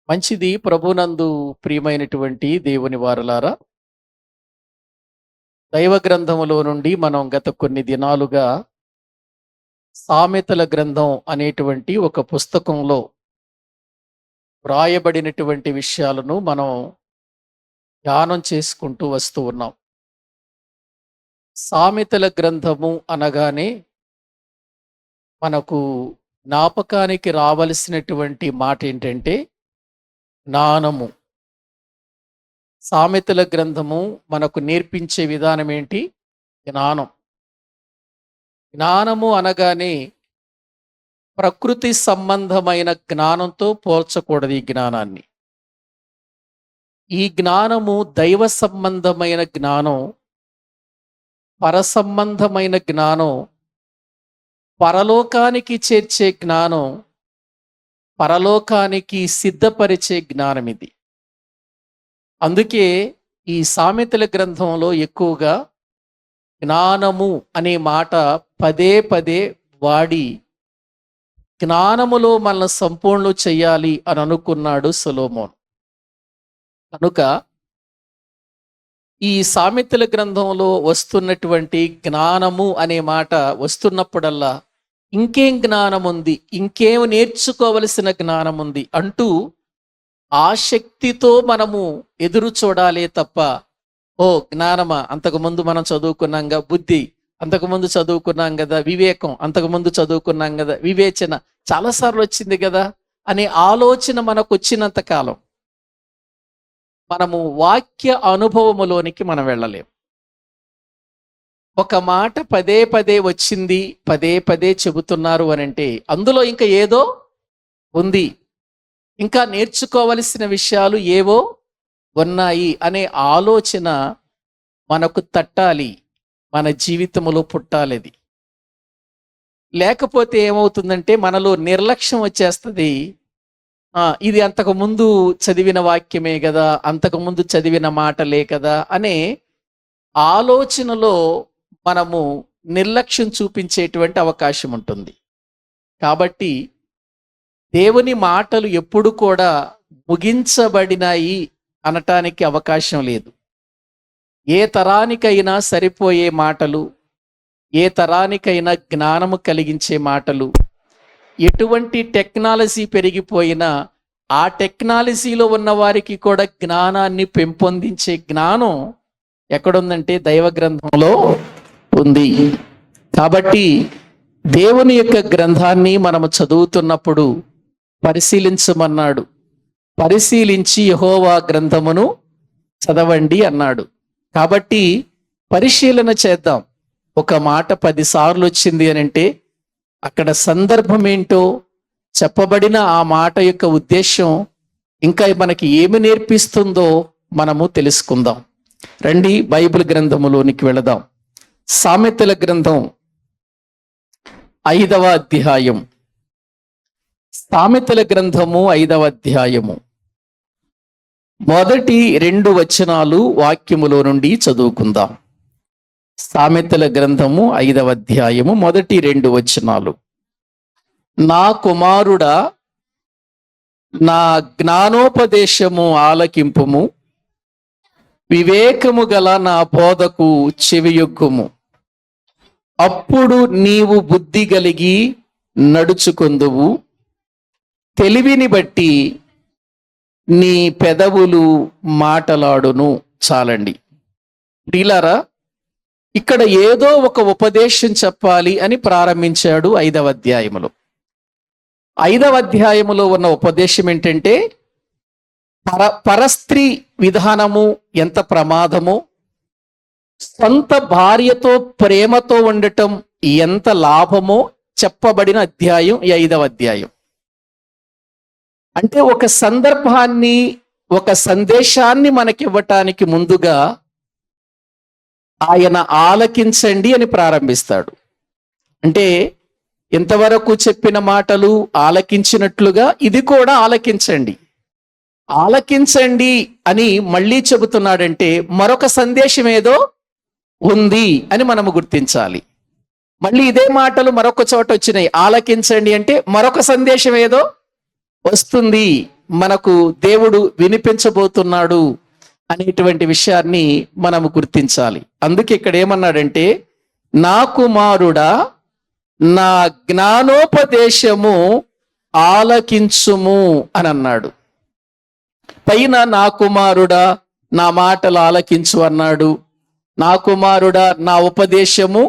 మంచిది. ప్రభునందు ప్రియమైనటువంటి దేవుని వారలారా, దైవ గ్రంథములో నుండి మనం గత కొన్ని దినాలుగా సామెతల గ్రంథం అనేటువంటి ఒక పుస్తకంలో వ్రాయబడినటువంటి విషయాలను మనం ధ్యానం చేసుకుంటూ వస్తూ ఉన్నాం. సామెతల గ్రంథము అనగానే మనకు జ్ఞాపకానికి రావలసినటువంటి మాట ఏంటంటే జ్ఞానము. సామెతల గ్రంథము మనకు నేర్పించే విధానం ఏంటి? జ్ఞానం. జ్ఞానము అనగానే ప్రకృతి సంబంధమైన జ్ఞానంతో పోల్చకూడదు. ఈ జ్ఞానాన్ని, ఈ జ్ఞానము దైవ సంబంధమైన జ్ఞానం, పరసంబంధమైన జ్ఞానం, పరలోకానికి చేర్చే జ్ఞానం, పరలోకానికి సిద్ధపరిచే జ్ఞానం ఇది. అందుకే ఈ సామెతల గ్రంథంలో ఎక్కువగా జ్ఞానము అనే మాట పదే పదే వాడి జ్ఞానములో మనల్ని సంపూర్ణులు చేయాలి అని అనుకున్నాడు సొలొమోను. కనుక ఈ సామెతల గ్రంథంలో వస్తున్నటువంటి జ్ఞానము అనే మాట వస్తున్నప్పుడల్లా ఇంకేం జ్ఞానం ఉంది, ఇంకేం నేర్చుకోవలసిన జ్ఞానం ఉంది అంటూ ఆసక్తితో మనము ఎదురు చూడాలే తప్ప, ఓ జ్ఞానమా, అంతకుముందు మనం చదువుకున్నాం కదా, బుద్ధి అంతకుముందు చదువుకున్నాం కదా, వివేకం అంతకుముందు చదువుకున్నాం కదా, వివేచన చాలాసార్లు వచ్చింది కదా అనే ఆలోచన మనకు వచ్చినంత కాలం మనము వాక్య అనుభవములోనికి మనం వెళ్ళలేం. ఒక మాట పదే పదే వచ్చింది, పదే పదే చెబుతున్నారు అని అంటే అందులో ఇంకా ఏదో ఉంది, ఇంకా నేర్చుకోవలసిన విషయాలు ఏవో ఉన్నాయి అనే ఆలోచన మనకు తట్టాలి, మన జీవితంలో పుట్టాలిది. లేకపోతే ఏమవుతుందంటే మనలో నిర్లక్ష్యం వచ్చేస్తుంది. ఇది అంతకుముందు చదివిన వాక్యమే కదా, అంతకుముందు చదివిన మాటలే కదా అనే ఆలోచనలో మనము నిర్లక్ష్యం చూపించేటువంటి అవకాశం ఉంటుంది. కాబట్టి దేవుని మాటలు ఎప్పుడు కూడా ముగించబడినాయి అనటానికి అవకాశం లేదు. ఏ తరానికైనా సరిపోయే మాటలు, ఏ తరానికైనా జ్ఞానము కలిగించే మాటలు, ఎటువంటి టెక్నాలజీ పెరిగిపోయినా ఆ టెక్నాలజీలో ఉన్న వారికి కూడా జ్ఞానాన్ని పెంపొందించే జ్ఞానం ఎక్కడుందంటే దైవ గ్రంథంలో ఉంది. కాబట్టి దేవుని యొక్క గ్రంథాన్ని మనము చదువుతున్నప్పుడు పరిశీలించమన్నాడు. పరిశీలించి యెహోవా గ్రంథమును చదవండి అన్నాడు. కాబట్టి పరిశీలన చేద్దాం. ఒక మాట 10 సార్లు వచ్చింది అని అంటే అక్కడ సందర్భం ఏంటో, చెప్పబడిన ఆ మాట యొక్క ఉద్దేశం ఇంకా మనకి ఏమి నేర్పిస్తుందో మనము తెలుసుకుందాం. రండి బైబిల్ గ్రంథములోనికి వెళదాం. సామెతల గ్రంథం 5వ అధ్యాయం. సామెతల గ్రంథము 5వ అధ్యాయము మొదటి 2 వచనాలు వాక్యములో నుండి చదువుకుందాం. సామెతల గ్రంథము 5వ అధ్యాయము మొదటి 2 వచనాలు. నా కుమారుడా, నా జ్ఞానోపదేశము ఆలకింపుము, వివేకము గల నా బోధకు చెవియొగ్గుము. అప్పుడు నీవు బుద్ధి కలిగి నడుచుకొందువు, తెలివిని బట్టి నీ పెదవులు మాటలాడును. చాలండి ప్రియులారా, ఇక్కడ ఏదో ఒక ఉపదేశం చెప్పాలి అని ప్రారంభించాడు 5వ అధ్యాయములో. 5వ అధ్యాయములో ఉన్న ఉపదేశం ఏంటంటే పరస్త్రీ విధానము ఎంత ప్రమాదమో, సొంత భార్యతో ప్రేమతో ఉండటం ఎంత లాభమో చెప్పబడిన అధ్యాయం ఈ 5వ అధ్యాయం. అంటే ఒక సందర్భాన్ని, ఒక సందేశాన్ని మనకివ్వటానికి ముందుగా ఆయన ఆలకించండి అని ప్రారంభిస్తాడు. అంటే ఇంతవరకు చెప్పిన మాటలు ఆలకించినట్లుగా ఇది కూడా ఆలకించండి. ఆలకించండి అని మళ్ళీ చెబుతున్నాడంటే మరొక సందేశం ఏదో ఉంది అని మనము గుర్తించాలి. మళ్ళీ ఇదే మాటలు మరొక చోట వచ్చినాయి. ఆలకించండి అంటే మరొక సందేశం ఏదో వస్తుంది మనకు దేవుడు వినిపించబోతున్నాడు అనేటువంటి విషయాన్ని మనము గుర్తించాలి. అందుకే ఇక్కడ ఏమన్నాడంటే, నా కుమారుడా నా జ్ఞానోపదేశము ఆలకించుము అని అన్నాడు. పైన నా కుమారుడా నా మాటలు ఆలకించు అన్నాడు, నా కుమారుడా నా ఉపదేశము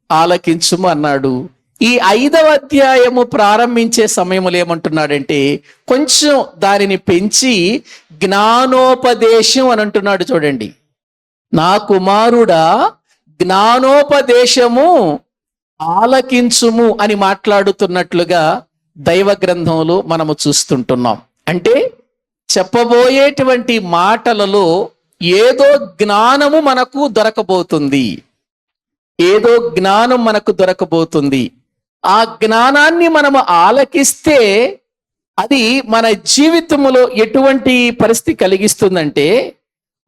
ఆలకించుము అన్నాడు. ఈ 5వ అధ్యాయము ప్రారంభించే సమయంలో ఏమంటున్నాడంటే, కొంచెం దానిని పెంచి జ్ఞానోపదేశం అని అంటున్నాడు. చూడండి, నా కుమారుడా జ్ఞానోపదేశము ఆలకించుము అని మాట్లాడుతున్నట్లుగా దైవ గ్రంథంలో మనము చూస్తుంటున్నాం. అంటే చెప్పబోయేటువంటి మాటలలో ఏదో జ్ఞానము మనకు దొరకబోతుంది, ఏదో జ్ఞానం మనకు దొరకబోతుంది. ఆ జ్ఞానాన్ని మనము ఆలకిస్తే అది మన జీవితంలో ఎటువంటి పరిస్థితి కలిగిస్తుందంటే,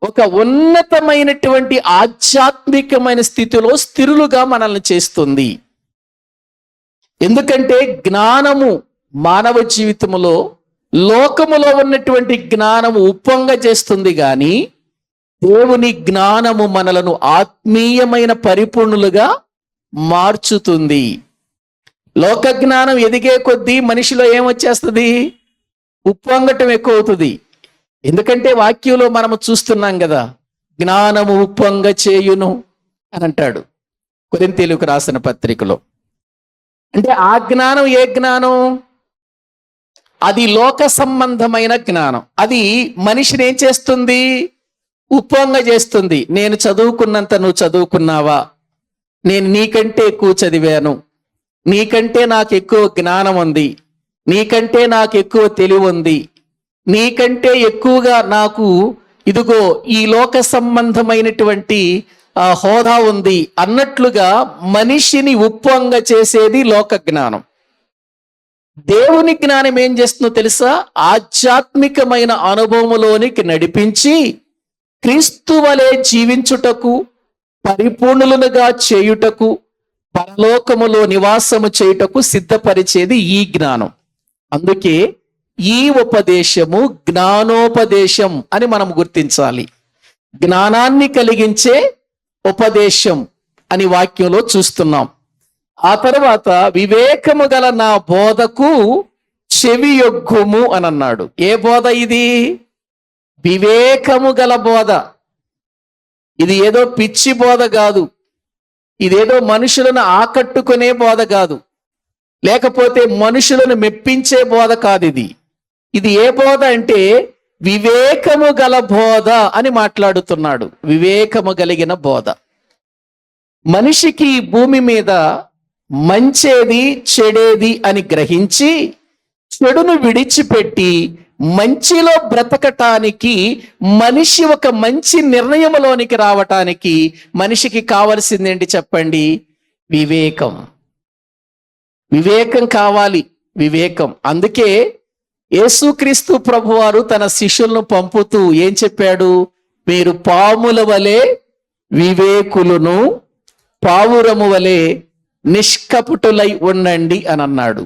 ఒక ఉన్నతమైనటువంటి ఆధ్యాత్మికమైన స్థితిలో స్థిరులుగా మనల్ని చేస్తుంది. ఎందుకంటే జ్ఞానము మానవ జీవితంలో లోకములో ఉన్నటువంటి జ్ఞానము ఉప్పొంగ చేస్తుంది, కానీ దేవుని జ్ఞానము మనలను ఆత్మీయమైన పరిపూర్ణులుగా మార్చుతుంది. లోక జ్ఞానం ఎదిగే కొద్దీ మనిషిలో ఏమొచ్చేస్తుంది? ఉప్పొంగటం ఎక్కువ అవుతుంది. ఎందుకంటే వాక్యంలో మనము చూస్తున్నాం కదా, జ్ఞానము ఉప్పొంగ చేయును అని అంటాడు కొరింథీయులకు రాసిన పత్రికలో. అంటే ఆ జ్ఞానం ఏ జ్ఞానం? అది లోక సంబంధమైన జ్ఞానం. అది మనిషిని ఏం చేస్తుంది? ఉప్పొంగ చేస్తుంది. నేను చదువుకున్నంత నువ్వు చదువుకున్నావా, నేను నీకంటే ఎక్కువ చదివాను, నీకంటే నాకు ఎక్కువ జ్ఞానం ఉంది, నీకంటే నాకు ఎక్కువ తెలివి ఉంది, నీకంటే ఎక్కువగా నాకు ఇదిగో ఈ లోక సంబంధమైనటువంటి హోదా ఉంది అన్నట్లుగా మనిషిని ఉప్పొంగ చేసేది లోక జ్ఞానం. దేవుని జ్ఞానం ఏం చేస్తుందో తెలుసా? ఆధ్యాత్మికమైన అనుభవములోనికి నడిపించి క్రీస్తు వలె జీవించుటకు, పరిపూర్ణులుగా చేయుటకు, పరలోకములో నివాసము చేయుటకు సిద్ధపరిచేది ఈ జ్ఞానం. అందుకే ఈ ఉపదేశము జ్ఞానోపదేశం అని మనం గుర్తించాలి. జ్ఞానాన్ని కలిగించే ఉపదేశం అని వాక్యంలో చూస్తున్నాం. ఆ తర్వాత వివేకము గల నా బోధకు చెవియొగ్గుము అని అన్నాడు. ఏ బోధ ఇది? వివేకము గల బోధ. ఇది ఏదో పిచ్చి బోధ కాదు, ఇదేదో మనుషులను ఆకట్టుకునే బోధ కాదు, లేకపోతే మనుషులను మెప్పించే బోధ కాదు. ఇది ఏ బోధ అంటే వివేకము గల బోధ అని మాట్లాడుతున్నాడు. వివేకము కలిగిన బోధ. మనిషికి భూమి మీద మంచేది చెడేది అని గ్రహించి చెడును విడిచిపెట్టి మంచిలో బ్రతకటానికి, మనిషి ఒక మంచి నిర్ణయంలోనికి రావటానికి మనిషికి కావలసింది ఏంటి చెప్పండి? వివేకం. వివేకం కావాలి, వివేకం. అందుకే యేసుక్రీస్తు ప్రభువారు తన శిష్యులను పంపుతూ ఏం చెప్పాడు? మీరు పాముల వలె వివేకులను, పావురము వలె నిష్కపటులై ఉండండి అని అన్నాడు.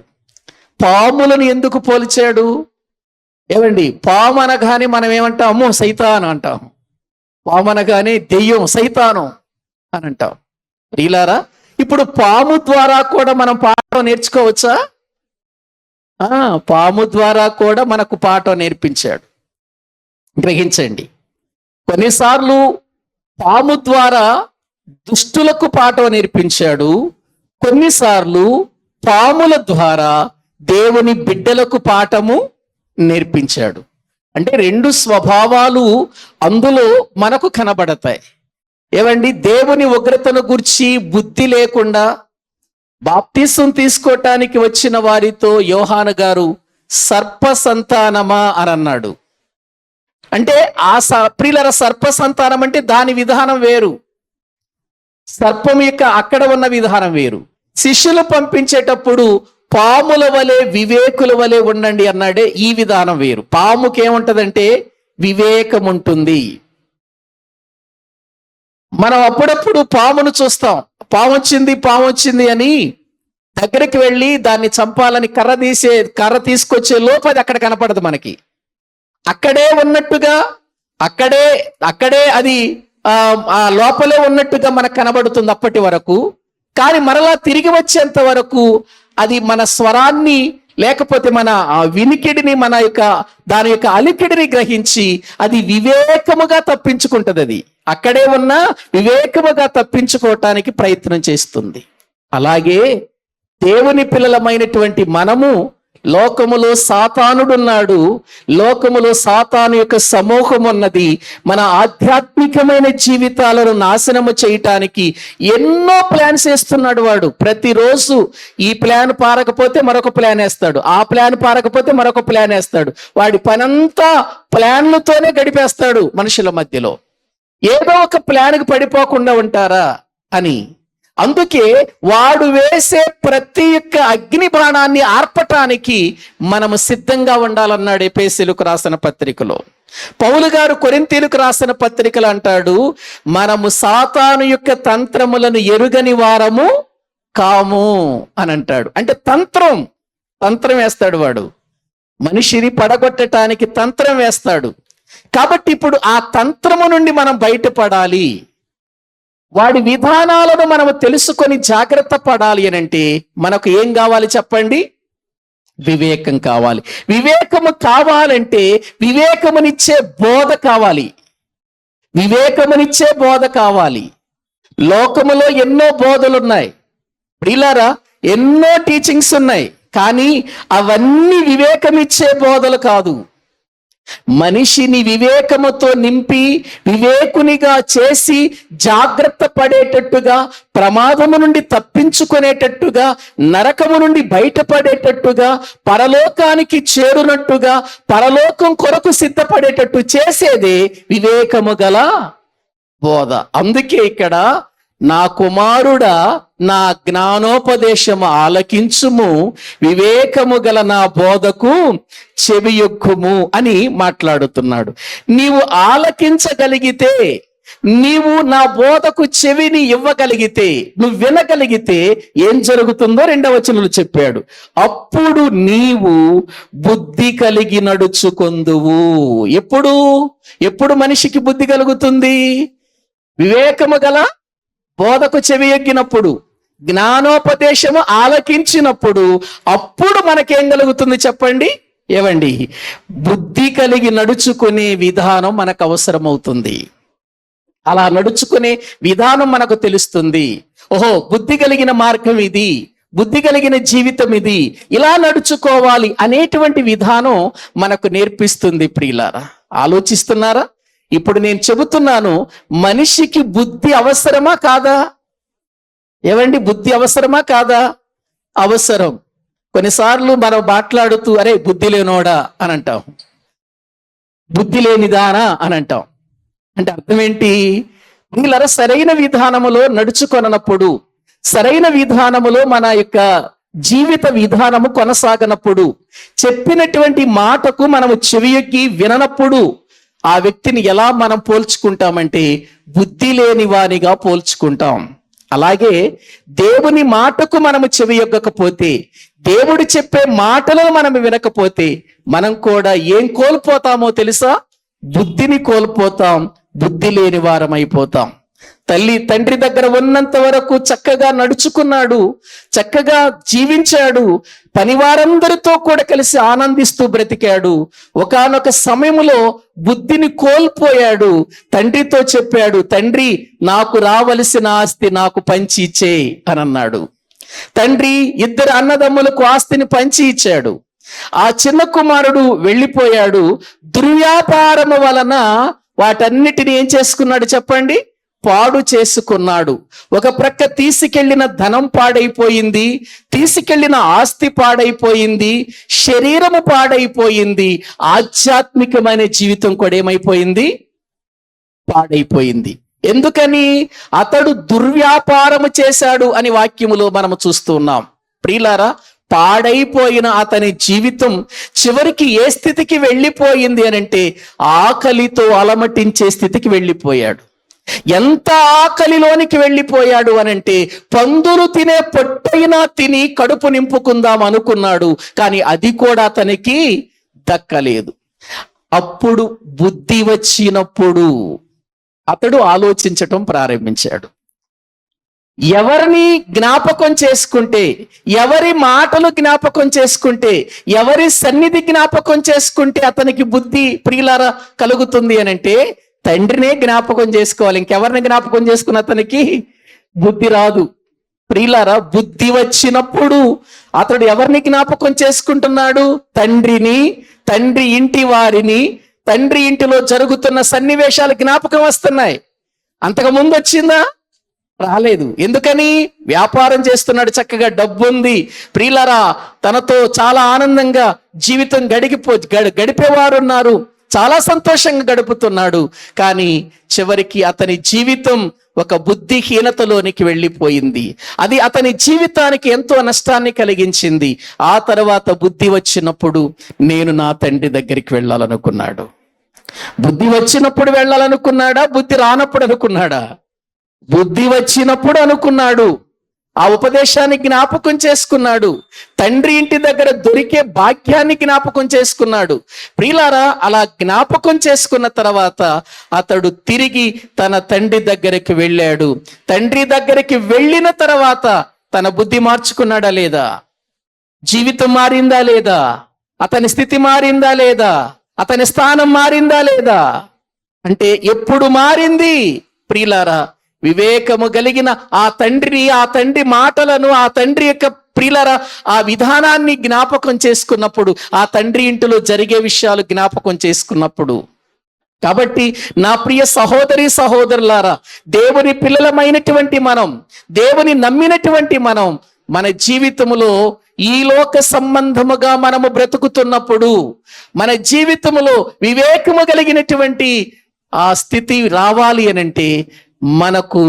పాములను ఎందుకు పోల్చాడు? ఏమండి, పాము అనగానే మనం ఏమంటాం? అమ్మో సైతాను అంటాం. పాము అనగానే దెయ్యం, సైతాను అని అంటాం. ఈలారా, ఇప్పుడు పాము ద్వారా కూడా మనం పాఠం నేర్చుకోవచ్చా? పాము ద్వారా కూడా మనకు పాఠం నేర్పించాడు. గ్రహించండి, కొన్నిసార్లు పాము ద్వారా దుష్టులకు పాఠం నేర్పించాడు, కొన్నిసార్లు పాముల ద్వారా దేవుని బిడ్డలకు పాఠము నేర్పించాడు. అంటే రెండు స్వభావాలు అందులో మనకు కనబడతాయి. ఏమండి, దేవుని ఉగ్రతను గురించి బుద్ధి లేకుండా బాప్తిసం తీసుకోవటానికి వచ్చిన వారితో యోహాను గారు సర్ప సంతానమా అని అన్నాడు. అంటే ప్రియులర, సర్ప సంతానం అంటే దాని విధానం వేరు, సర్పం యొక్క అక్కడ ఉన్న విధానం వేరు. శిష్యులు పంపించేటప్పుడు పాముల వలె వివేకుల వలె ఉండండి అన్నాడే, ఈ విధానం వేరు. పాముకి ఏముంటదంటే వివేకం ఉంటుంది. మనం అప్పుడప్పుడు పామును చూస్తాం, పాము వచ్చింది అని దగ్గరికి వెళ్ళి దాన్ని చంపాలని కర్ర తీసుకొచ్చే లోపు అది అక్కడ కనపడదు మనకి. అక్కడే ఉన్నట్టుగా, అక్కడే అక్కడే అది ఆ లోపలే ఉన్నట్టుగా మనకు కనబడుతుంది అప్పటి వరకు. కానీ మరలా తిరిగి వచ్చేంత వరకు అది మన స్వరాన్ని లేకపోతే మన వినికిడిని, మన యొక్క దాని యొక్క అలికిడిని గ్రహించి అది వివేకముగా తప్పించుకుంటుంది. అది అక్కడే ఉన్న వివేకముగా తప్పించుకోవటానికి ప్రయత్నం చేస్తుంది. అలాగే దేవుని పిల్లలమైనటువంటి మనము, లోకములో సాతానుడున్నాడు, లోకములో సాతాను యొక్క సమూహం ఉన్నది. మన ఆధ్యాత్మికమైన జీవితాలను నాశనము చేయటానికి ఎన్నో ప్లాన్స్ వేస్తున్నాడు వాడు. ప్రతిరోజు ఈ ప్లాన్ పారకపోతే మరొక ప్లాన్ వేస్తాడు, ఆ ప్లాన్ పారకపోతే మరొక ప్లాన్ వేస్తాడు. వాడి పనంతా ప్లాన్లతోనే గడిపేస్తాడు మనుషుల మధ్యలో. ఏదో ఒక ప్లాన్కి పడిపోకుండా ఉంటారా అని. అందుకే వాడు వేసే ప్రతి ఒక్క అగ్ని బాణాన్ని ఆర్పటానికి మనము సిద్ధంగా ఉండాలన్నాడు ఎఫెసీయులకు రాసిన పత్రికలో. పౌలు గారు కొరింథీయులకు రాసిన పత్రికలు అంటాడు, మనము సాతాను యొక్క తంత్రములను ఎరుగని వారము కాము అని అంటాడు. అంటే తంత్రం వేస్తాడు వాడు, మనిషిని పడగొట్టడానికి తంత్రం వేస్తాడు. కాబట్టి ఇప్పుడు ఆ తంత్రము నుండి మనం బయటపడాలి, వాడి విధానాలను మనము తెలుసుకొని జాగ్రత్త పడాలి అని అంటే మనకు ఏం కావాలి చెప్పండి? వివేకం కావాలి. వివేకము కావాలంటే వివేకమునిచ్చే బోధ కావాలి. వివేకమునిచ్చే బోధ కావాలి. లోకములో ఎన్నో బోధలు ఉన్నాయి ప్రియులారా, ఎన్నో టీచింగ్స్ ఉన్నాయి. కానీ అవన్నీ వివేకమిచ్చే బోధలు కాదు. మనిషిని వివేకముతో నింపి వివేకునిగా చేసి జాగ్రత్త పడేటట్టుగా, ప్రమాదము నుండి తప్పించుకునేటట్టుగా, నరకము నుండి బయటపడేటట్టుగా, పరలోకానికి చేరునట్టుగా, పరలోకం కొరకు సిద్ధపడేటట్టు చేసేదే వివేకము గల బోధ. అందుకే ఇక్కడ నా కుమారుడా నా జ్ఞానోపదేశము ఆలకించుము, వివేకము గల నా బోధకు చెవియొక్కుము అని మాట్లాడుతున్నాడు. నీవు ఆలకించగలిగితే, నీవు నా బోధకు చెవిని ఇవ్వగలిగితే, నువ్వు వినగలిగితే ఏం జరుగుతుందో 2వ వచనంలో చెప్పాడు. అప్పుడు నీవు బుద్ధి కలిగి నడుచుకొందువు. ఎప్పుడు మనిషికి బుద్ధి కలుగుతుంది? వివేకము గల బోధకు చెవి ఎగ్గినప్పుడు, జ్ఞానోపదేశము ఆలకించినప్పుడు, అప్పుడు మనకేం కలుగుతుంది చెప్పండి? ఏవండి? బుద్ధి కలిగి నడుచుకునే విధానం మనకు అవసరమవుతుంది. అలా నడుచుకునే విధానం మనకు తెలుస్తుంది. ఓహో, బుద్ధి కలిగిన మార్గం ఇది, బుద్ధి కలిగిన జీవితం ఇది, ఇలా నడుచుకోవాలి అనేటువంటి విధానం మనకు నేర్పిస్తుంది. ప్రియులారా, ఆలోచిస్తున్నారా? ఇప్పుడు నేను చెబుతున్నాను, మనిషికి బుద్ధి అవసరమా కాదా? ఏవండి, బుద్ధి అవసరమా కాదా? అవసరం. కొన్నిసార్లు మనం మాట్లాడుతూ అరే బుద్ధి లేనోడా అని అంటాం, బుద్ధి లేనిదానా అని అంటాం. అంటే అర్థం ఏంటి? వీళ్ళ సరైన విధానములో నడుచుకొనప్పుడు, సరైన విధానములో మన యొక్క జీవిత విధానము కొనసాగనప్పుడు, చెప్పినటువంటి మాటకు మనము చెవియొగ్గి విననప్పుడు ఆ వ్యక్తిని ఎలా మనం పోల్చుకుంటామంటే బుద్ధి లేని వానిగా పోల్చుకుంటాం. అలాగే దేవుని మాటకు మనము చెవియొగ్గకపోతే, దేవుడు చెప్పే మాటలను మనం వినకపోతే మనం కూడా ఏం కోల్పోతామో తెలుసా? బుద్ధిని కోల్పోతాం, బుద్ధి లేని వారం అయిపోతాం. తల్లి తండ్రి దగ్గర ఉన్నంత వరకు చక్కగా నడుచుకున్నాడు, చక్కగా జీవించాడు, పనివారందరితో కూడా కలిసి ఆనందిస్తూ బ్రతికాడు. ఒకానొక సమయంలో బుద్ధిని కోల్పోయాడు. తండ్రితో చెప్పాడు, తండ్రి నాకు రావలసిన ఆస్తి నాకు పంచి ఇచ్చేయి అని అన్నాడు. తండ్రి 2 అన్నదమ్ములకు ఆస్తిని పంచి ఇచ్చాడు. ఆ చిన్న కుమారుడు వెళ్ళిపోయాడు. దుర్వ్యాపారము వలన వాటన్నిటిని ఏం చేసుకున్నాడు చెప్పండి? పాడు చేసుకున్నాడు. ఒక ప్రక్క తీసుకెళ్లిన ధనం పాడైపోయింది, తీసుకెళ్లిన ఆస్తి పాడైపోయింది, శరీరము పాడైపోయింది, ఆధ్యాత్మికమైన జీవితం కూడా ఏమైపోయింది? పాడైపోయింది. ఎందుకని? అతడు దుర్వ్యాపారము చేశాడు అని వాక్యములో మనము చూస్తూ ఉన్నాం. ప్రియులారా, పాడైపోయిన అతని జీవితం చివరికి ఏ స్థితికి వెళ్ళిపోయింది అనంటే ఆకలితో అలమటించే స్థితికి వెళ్ళిపోయాడు. ఎంత ఆకలిలోనికి వెళ్ళిపోయాడు అనంటే పందులు తినే పొట్టైనా తిని కడుపు నింపుకుందాం అనుకున్నాడు, కానీ అది కూడా అతనికి దక్కలేదు. అప్పుడు బుద్ధి వచ్చినప్పుడు అతడు ఆలోచించటం ప్రారంభించాడు. ఎవరిని జ్ఞాపకం చేసుకుంటే, ఎవరి మాటలు జ్ఞాపకం చేసుకుంటే, ఎవరి సన్నిధి జ్ఞాపకం చేసుకుంటే అతనికి బుద్ధి ప్రియులారా కలుగుతుంది అని అంటే తండ్రినే జ్ఞాపకం చేసుకోవాలి. ఇంకెవరిని జ్ఞాపకం చేసుకున్న అతనికి బుద్ధి రాదు. ప్రియులారా, బుద్ధి వచ్చినప్పుడు అతడు ఎవరిని జ్ఞాపకం చేసుకుంటున్నాడు? తండ్రిని, తండ్రి ఇంటి వారిని, తండ్రి ఇంటిలో జరుగుతున్న సన్నివేశాలు జ్ఞాపకం వస్తున్నాయి. అంతకు ముందు వచ్చిందా? రాలేదు. ఎందుకని? వ్యాపారం చేస్తున్నాడు, చక్కగా డబ్బు ఉంది. ప్రియులారా, తనతో చాలా ఆనందంగా జీవితం గడిపేవారు ఉన్నారు, చాలా సంతోషంగా గడుపుతున్నాడు. కానీ చివరికి అతని జీవితం ఒక బుద్ధిహీనతలోనికి వెళ్ళిపోయింది. అది అతని జీవితానికి ఎంతో నష్టాన్ని కలిగించింది. ఆ తర్వాత బుద్ధి వచ్చినప్పుడు నేను నా తండ్రి దగ్గరికి వెళ్ళాలనుకున్నాడు. బుద్ధి వచ్చినప్పుడు వెళ్ళాలనుకున్నాడా? బుద్ధి రానప్పుడు అనుకున్నాడా? బుద్ధి వచ్చినప్పుడు అనుకున్నాడు. ఆ ఉపదేశాన్ని జ్ఞాపకం చేసుకున్నాడు. తండ్రి ఇంటి దగ్గర దొరికే భాగ్యాన్ని జ్ఞాపకం చేసుకున్నాడు. ప్రియులారా, అలా జ్ఞాపకం చేసుకున్న తర్వాత అతడు తిరిగి తన తండ్రి దగ్గరికి వెళ్ళాడు. తండ్రి దగ్గరికి వెళ్ళిన తర్వాత తన బుద్ధి మార్చుకున్నాడా లేదా? జీవితం మారిందా లేదా? అతని స్థితి మారిందా లేదా? అతని స్థానం మారిందా లేదా? అంటే ఎప్పుడు మారింది? ప్రియులారా, వివేకము కలిగిన ఆ తండ్రిని, ఆ తండ్రి మాటలను, ఆ తండ్రి యొక్క ప్రియులారా ఆ విధానాన్ని జ్ఞాపకం చేసుకున్నప్పుడు, ఆ తండ్రి ఇంటిలో జరిగే విషయాలు జ్ఞాపకం చేసుకున్నప్పుడు. కాబట్టి నా ప్రియ సహోదరి సహోదరులారా, దేవుని పిల్లలమైనటువంటి మనం, దేవుని నమ్మినటువంటి మనం, మన జీవితములో ఈ లోక సంబంధముగా మనము బ్రతుకుతున్నప్పుడు, మన జీవితములో వివేకము కలిగినటువంటి ఆ స్థితి రావాలి అనంటే మనకు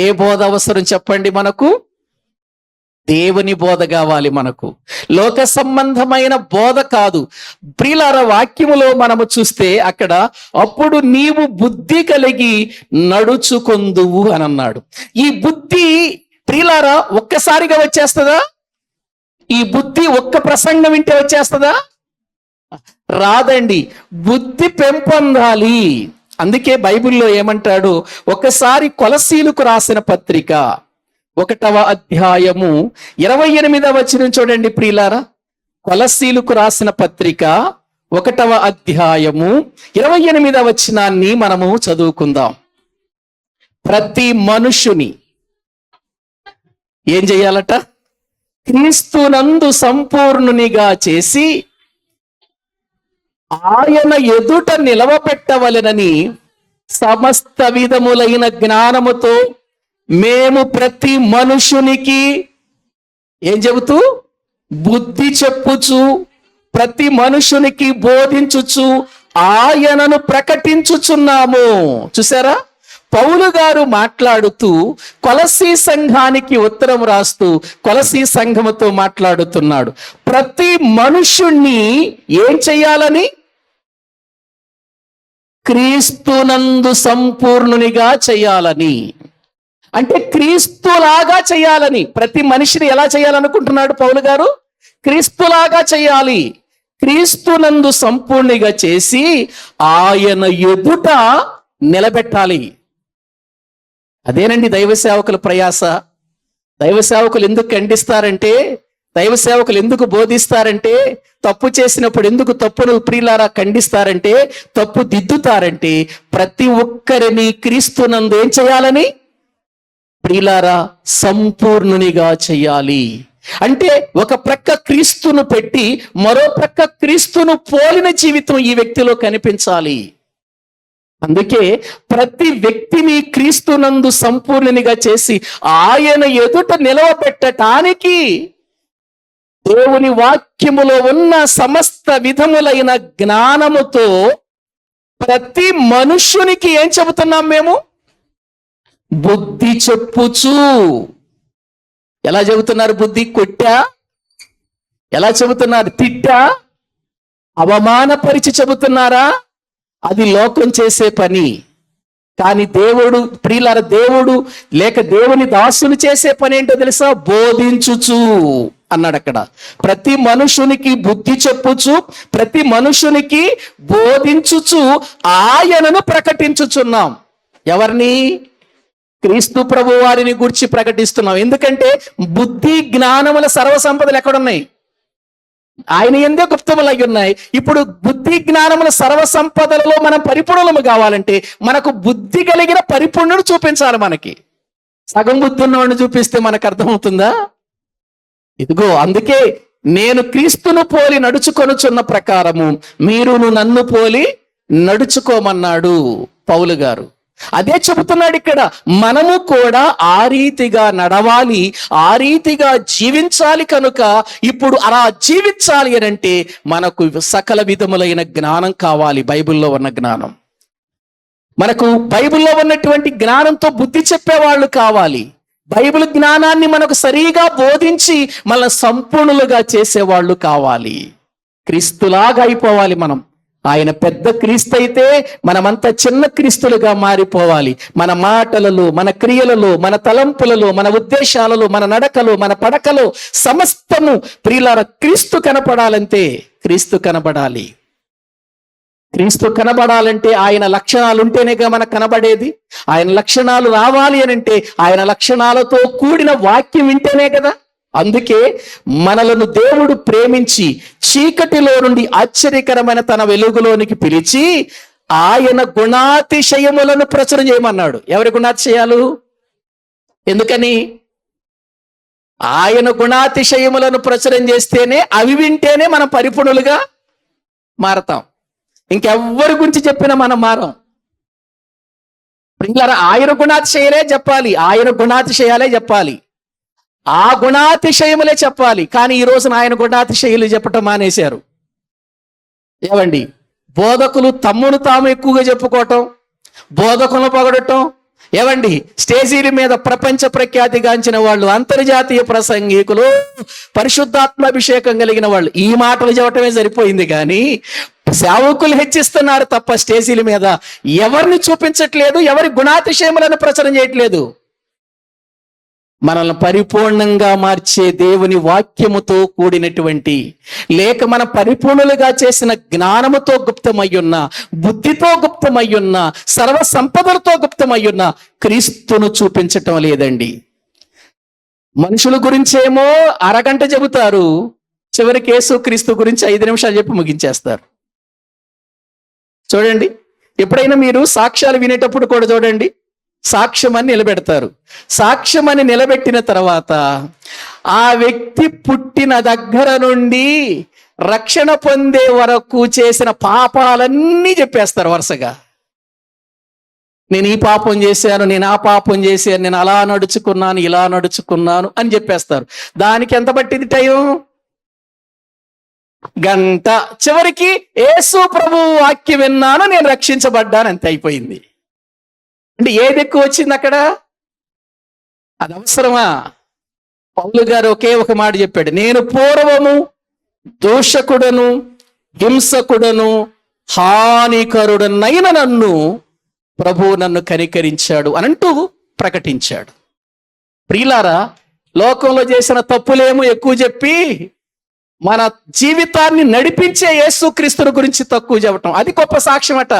ఏ బోధ అవసరం చెప్పండి? మనకు దేవుని బోధ కావాలి. మనకు లోక సంబంధమైన బోధ కాదు. ప్రియులారా, వాక్యములో మనము చూస్తే అక్కడ అప్పుడు నీవు బుద్ధి కలిగి నడుచుకొందువు అని అన్నాడు. ఈ బుద్ధి ప్రియులారా ఒక్కసారిగా వచ్చేస్తుందా? ఈ బుద్ధి ఒక్క ప్రసంగం వింటే వచ్చేస్తుందా? రాదండి. బుద్ధి పెంపొందాలి. అందుకే బైబిల్లో ఏమంటాడు? ఒకసారి కొలసీలకు రాసిన పత్రిక 1వ అధ్యాయము 28వ వచనం చూడండి ప్రియులారా. కొలసీలకు రాసిన పత్రిక 1వ అధ్యాయము 28వ వచనాన్ని మనము చదువుకుందాం. ప్రతి మనుషుని ఏం చేయాలట? క్రీస్తునందు సంపూర్ణునిగా చేసి ఆయన ఎదుట నిలవపెట్టవలెనని సమస్త విధములైన జ్ఞానముతో మేము ప్రతి మనుషునికి ఏం చెబుతూ? బుద్ధి చెప్పుచు, ప్రతి మనుషునికి బోధించుచు ఆయనను ప్రకటించుచున్నాము. చూసారా? పౌలు గారు మాట్లాడుతూ కొలసీ సంఘానికి ఉత్తరం రాస్తూ కొలసీ సంఘముతో మాట్లాడుతున్నాడు. ప్రతి మనుషుణ్ణి ఏం చెయ్యాలని? క్రీస్తునందు సంపూర్ణునిగా చేయాలని. అంటే క్రీస్తులాగా చేయాలని. ప్రతి మనిషిని ఎలా చేయాలనుకుంటున్నాడు పౌలు గారు? క్రీస్తులాగా చేయాలి. క్రీస్తునందు సంపూర్ణిగా చేసి ఆయన ఎదుట నిలబెట్టాలి. అదేనండి దైవ సేవకుల ప్రయాస. దైవ సేవకులు ఎందుకు ఖండిస్తారంటే, దైవ సేవకులు ఎందుకు బోధిస్తారంటే, తప్పు చేసినప్పుడు ఎందుకు తప్పును ప్రియులారా ఖండిస్తారంటే, తప్పు దిద్దుతారంటే ప్రతి ఒక్కరిని క్రీస్తునందు ఏం చేయాలని? ప్రియులారా సంపూర్ణునిగా చేయాలి. అంటే ఒక ప్రక్క క్రీస్తును పెట్టి మరో ప్రక్క క్రీస్తును పోలిన జీవితం ఈ వ్యక్తిలో కనిపించాలి. అందుకే ప్రతి వ్యక్తిని క్రీస్తునందు సంపూర్ణునిగా చేసి ఆయన ఎదుట నిలవబెట్టడానికి దేవుని వాక్యములో ఉన్న సమస్త విధములైన జ్ఞానముతో ప్రతి మనుష్యునికి ఏం చెబుతున్నాం మేము? బుద్ధి చెప్పుచు. ఎలా చెబుతున్నారు? బుద్ధి కొట్టా? ఎలా చెబుతున్నారు? తిట్టా? అవమానపరిచి చెబుతున్నారా? అది లోకం చేసే పని. కానీ దేవుడు ప్రియులారా, దేవుడు లేక దేవుని దాసులు చేసే పని ఏంటో తెలుసా? బోధించుచు. అన్నాడు అక్కడ. ప్రతి మనుషునికి బుద్ధి చెప్పుచు, ప్రతి మనుషునికి బోధించుచు ఆయనను ప్రకటించుచున్నాం. ఎవరిని? క్రీస్తు ప్రభు వారిని గురించి ప్రకటిస్తున్నాం. ఎందుకంటే బుద్ధి జ్ఞానముల సర్వసంపదలు ఎక్కడున్నాయి? ఆయన ఎందే గుప్తములు అయి ఉన్నాయి. ఇప్పుడు బుద్ధి జ్ఞానముల సర్వసంపదలలో మనం పరిపూర్ణము కావాలంటే మనకు బుద్ధి కలిగిన పరిపూర్ణుడు చూపించాలి. మనకి సగం బుద్ధి ఉన్నవాడిని చూపిస్తే మనకు అర్థమవుతుందా? ఇదిగో అందుకే నేను క్రీస్తును పోలి నడుచుకొనుచున్న ప్రకారము మీరును నన్ను పోలి నడుచుకోమన్నాడు పౌలు గారు. అదే చెబుతున్నాడు ఇక్కడ. మనము కూడా ఆ రీతిగా నడవాలి, ఆ రీతిగా జీవించాలి. కనుక ఇప్పుడు అలా జీవించాలి అని అంటే మనకు సకల విధములైన జ్ఞానం కావాలి. బైబిల్లో ఉన్న జ్ఞానం, మనకు బైబిల్లో ఉన్నటువంటి జ్ఞానంతో బుద్ధి చెప్పేవాళ్ళు కావాలి. బైబిల్ జ్ఞానాన్ని మనకు సరిగా బోధించి మన సంపూర్ణులుగా చేసేవాళ్ళు కావాలి. క్రీస్తులాగా అయిపోవాలి మనం. ఆయన పెద్ద క్రీస్తు అయితే మనమంతా చిన్న క్రీస్తులుగా మారిపోవాలి. మన మాటలలో, మన క్రియలలో, మన తలంపులలో, మన ఉద్దేశాలలో, మన నడకలో, మన పడకలో సమస్తము ప్రియులారా క్రీస్తు కనపడాలంటే క్రీస్తు కనబడాలి. క్రీస్తు కనబడాలంటే ఆయన లక్షణాలు ఉంటేనేగా మనకు కనబడేది. ఆయన లక్షణాలు రావాలి అని అంటే ఆయన లక్షణాలతో కూడిన వాక్యం వింటేనే కదా. అందుకే మనలను దేవుడు ప్రేమించి చీకటిలో నుండి ఆశ్చర్యకరమైన తన వెలుగులోనికి పిలిచి ఆయన గుణాతిశయములను ప్రచురం చేయమన్నాడు. ఎవరి గుణాతిశయాలు? ఎందుకని? ఆయన గుణాతిశయములను ప్రచురం చేస్తేనే, అవి వింటేనే మనం పరిపూర్ణులుగా మారతాం. ఇంకెవ్వరి గురించి చెప్పినా మనం మారం. ప్రియులారా, ఆయన గుణాతిశయాలే చెప్పాలి, ఆయన గుణాతిశయాలే చెప్పాలి, ఆ గుణాతిశయములే చెప్పాలి. కానీ ఈ రోజున ఆయన గుణాతిశయులు చెప్పటం మానేశారు. ఏమండి? బోధకులు తమ్మును తాము ఎక్కువగా చెప్పుకోవటం, బోధకులను పొగడటం. ఏమండి? స్టేజీల మీద ప్రపంచ ప్రఖ్యాతిగాంచిన వాళ్ళు, అంతర్జాతీయ ప్రసంగికులు, పరిశుద్ధాత్మాభిషేకం కలిగిన వాళ్ళు ఈ మాటలు చెప్పటమే సరిపోయింది. కానీ సేవకులు హెచ్చిస్తున్నారు తప్ప స్టేజీల మీద ఎవరిని చూపించట్లేదు, ఎవరి గుణాతిశయములను ప్రచారం చేయట్లేదు. మనల్ని పరిపూర్ణంగా మార్చే దేవుని వాక్యముతో కూడినటువంటి, లేక మన పరిపూర్ణులుగా చేసిన జ్ఞానముతో గుప్తమయ్యున్న, బుద్ధితో గుప్తమయ్యున్న, సర్వ సంపదలతో గుప్తమయ్యున్న క్రీస్తును చూపించటం లేదండి. మనుషుల గురించేమో అరగంట చెబుతారు, చివరికి యేసు క్రీస్తు గురించి 5 నిమిషాలు చెప్పి ముగించేస్తారు. చూడండి, ఎప్పుడైనా మీరు సాక్ష్యాలు వినేటప్పుడు కూడా చూడండి, సాక్ష్యం అని నిలబెడతారు. సాక్ష్యం అని నిలబెట్టిన తర్వాత ఆ వ్యక్తి పుట్టిన దగ్గర నుండి రక్షణ పొందే వరకు చేసిన పాపాలన్నీ చెప్పేస్తారు వరుసగా. నేను ఈ పాపం చేశాను, నేను ఆ పాపం చేశాను, నేను అలా నడుచుకున్నాను, ఇలా నడుచుకున్నాను అని చెప్పేస్తారు. దానికి ఎంత పట్టింది టైం? గంట. చివరికి యేసు ప్రభువు వాక్యం విన్నాను, నేను రక్షించబడ్డాను, అంతే అయిపోయింది. అంటే ఏది ఎక్కువ వచ్చింది అక్కడ? అది అవసరమా? పౌలు గారు ఒకే ఒక మాట చెప్పాడు, నేను పూర్వము దూషకుడను, హింసకుడను, హానికరుడనైన నన్ను ప్రభువు నన్ను కనికరించాడు అనంటూ ప్రకటించాడు. ప్రియులారా, లోకంలో చేసిన తప్పులేమో ఎక్కువ చెప్పి మన జీవితాన్ని నడిపించే యేసుక్రీస్తుని గురించి తక్కువ చెప్పటం, అది గొప్ప సాక్ష్యం అట.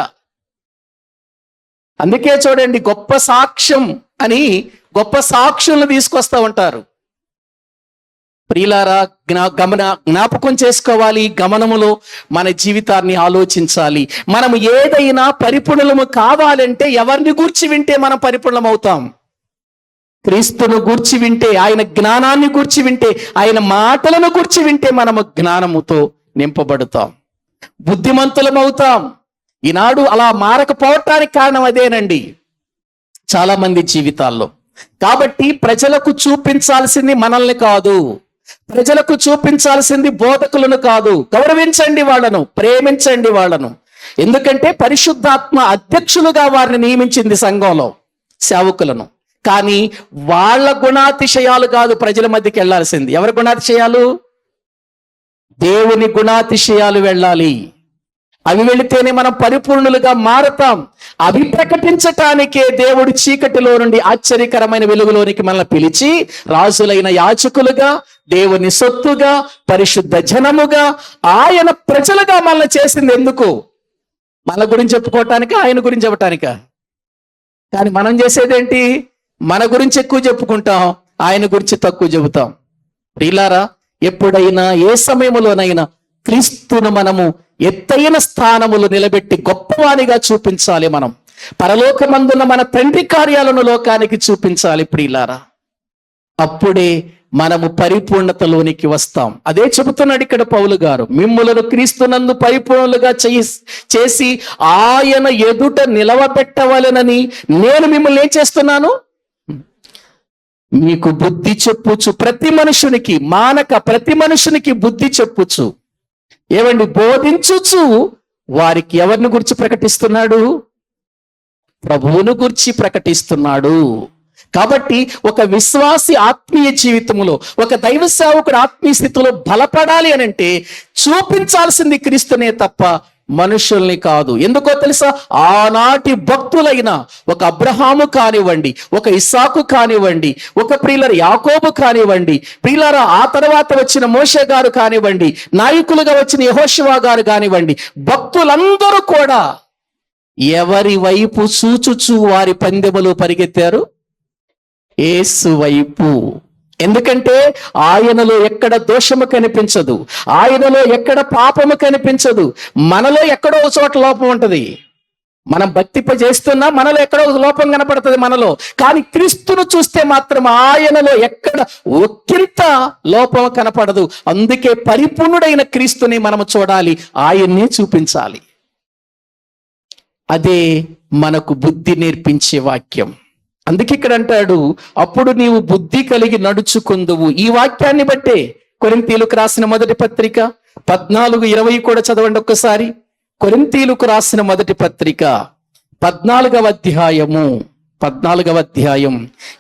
అందుకే చూడండి, గొప్ప సాక్ష్యం అని గొప్ప సాక్షులను తీసుకొస్తా ఉంటారు. ప్రియులారా, జ్ఞాపకం చేసుకోవాలి, గమనములో మన జీవితాన్ని ఆలోచించాలి. మనం ఏదైనా పరిపూర్ణము కావాలంటే ఎవరిని గూర్చి వింటే మనం పరిపూర్ణం అవుతాం? క్రీస్తును గూర్చి వింటే, ఆయన జ్ఞానాన్ని గూర్చి వింటే, ఆయన మాటలను గూర్చి వింటే మనము జ్ఞానముతో నింపబడతాం, బుద్ధిమంతులమవుతాం. ఈనాడు అలా మారకపోవటానికి కారణం అదేనండి చాలా మంది జీవితాల్లో. కాబట్టి ప్రజలకు చూపించాల్సింది మనల్ని కాదు, ప్రజలకు చూపించాల్సింది బోధకులను కాదు. గౌరవించండి వాళ్ళను, ప్రేమించండి వాళ్ళను. ఎందుకంటే పరిశుద్ధాత్మ అధ్యక్షులుగా వారిని నియమించింది సంఘంలో, సేవకులను. కానీ వాళ్ళ గుణాతిశయాలు కాదు ప్రజల మధ్యకి వెళ్ళాల్సింది. ఎవరి గుణాతిశయాలు? దేవుని గుణాతిశయాలు వెళ్ళాలి. అవి వెళితేనే మనం పరిపూర్ణులుగా మారతాం. అవి ప్రకటించటానికే దేవుడు చీకటిలో నుండి ఆశ్చర్యకరమైన వెలుగులోనికి మనల్ని పిలిచి రాజులైన యాజకులుగా, దేవుని సొత్తుగా, పరిశుద్ధ జనముగా, ఆయన ప్రజలుగా మనల్ని చేసింది ఎందుకు? మన గురించి చెప్పుకోవటానిక, ఆయన గురించి చెప్పటానిక? కానీ మనం చేసేదేంటి? మన గురించి ఎక్కువ చెప్పుకుంటాం, ఆయన గురించి తక్కువ చెబుతాం. ప్రియులారా, ఎప్పుడైనా ఏ సమయంలోనైనా క్రీస్తును మనము ఎత్తైన స్థానములు నిలబెట్టి గొప్పవానిగా చూపించాలి. మనం పరలోకమందున్న మన తండ్రి కార్యాలను లోకానికి చూపించాలి. ప్రియులారా, అప్పుడే మనము పరిపూర్ణతలోనికి వస్తాం. అదే చెబుతున్నాడు ఇక్కడ పౌలు గారు, మిమ్ములను క్రీస్తునందు పరిపూర్ణులుగా చేసి ఆయన ఎదుట నిలవబెట్టవలెనని నేను మిమ్మల్ని ఏం చేస్తున్నాను? మీకు బుద్ధి చెప్పుచు, ప్రతి మనుషునికి మానక ప్రతి మనుషునికి బుద్ధి చెప్పుచు, ఏమండి, బోధించుచు వారికి ఎవరిని గురించి ప్రకటిస్తున్నాడు? ప్రభువును గురించి ప్రకటిస్తున్నాడు. కాబట్టి ఒక విశ్వాసి ఆత్మీయ జీవితంలో, ఒక దైవ సేవకుడు ఆత్మీయ స్థితిలో బలపడాలి అని అంటే చూపించాల్సింది క్రీస్తునే తప్ప మనుషుల్ని కాదు. ఎందుకో తెలుసా? ఆనాటి భక్తులైన ఒక అబ్రహాము కానివ్వండి, ఒక ఇస్సాకు కానివ్వండి, ఒక ప్రియులర యాకోబు కానివ్వండి, ప్రియులర ఆ తర్వాత వచ్చిన మోషే గారు కానివ్వండి, నాయకులుగా వచ్చిన యెహోషువ గారు కానివ్వండి, భక్తులందరూ కూడా ఎవరి వైపు చూచుచు వారి పందెములు పరిగెత్తారు? యేసు వైపు. ఎందుకంటే ఆయనలో ఎక్కడ దోషము కనిపించదు, ఆయనలో ఎక్కడ పాపము కనిపించదు. మనలో ఎక్కడో ఒక చోట లోపం ఉంటది. మనం భక్తిప చేస్తున్నా మనలో ఎక్కడో ఒక లోపం కనపడుతుంది మనలో. కానీ క్రీస్తును చూస్తే మాత్రం ఆయనలో ఎక్కడ ఒక్కింత లోపం కనపడదు. అందుకే పరిపూర్ణుడైన క్రీస్తుని మనము చూడాలి, ఆయన్ని చూపించాలి. అదే మనకు బుద్ధి నేర్పించే వాక్యం. అందుకే ఇక్కడ అంటాడు, అప్పుడు నీవు బుద్ధి కలిగి నడుచుకుందువు. ఈ వాక్యాన్ని బట్టే కొరింథీయులకు రాసిన మొదటి పత్రిక 14:20 కూడా చదవండి ఒక్కసారి. కొరింథీయులకు రాసిన మొదటి పత్రిక 14వ అధ్యాయం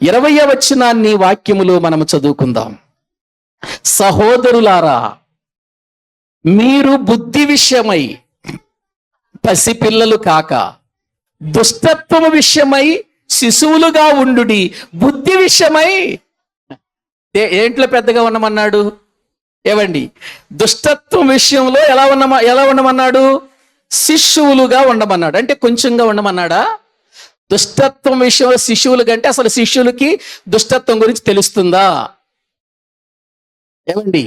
20వ వచనాన్ని వాక్యములో మనము చదువుకుందాం. సహోదరులారా, మీరు బుద్ధి విషయమై పసిపిల్లలు కాక దుష్టత్వము విషయమై శిశువులుగా ఉండుడి. బుద్ధి విషయమై ఏంట్లో పెద్దగా ఉండమన్నాడు? ఏవండి, దుష్టత్వం విషయంలో ఎలా ఉండమన్నాడు? శిశువులుగా ఉండమన్నాడు. అంటే కొంచెంగా ఉండమన్నాడా? దుష్టత్వం విషయంలో శిశువులు కంటే అసలు శిష్యులకి దుష్టత్వం గురించి తెలుస్తుందా? ఏవండి,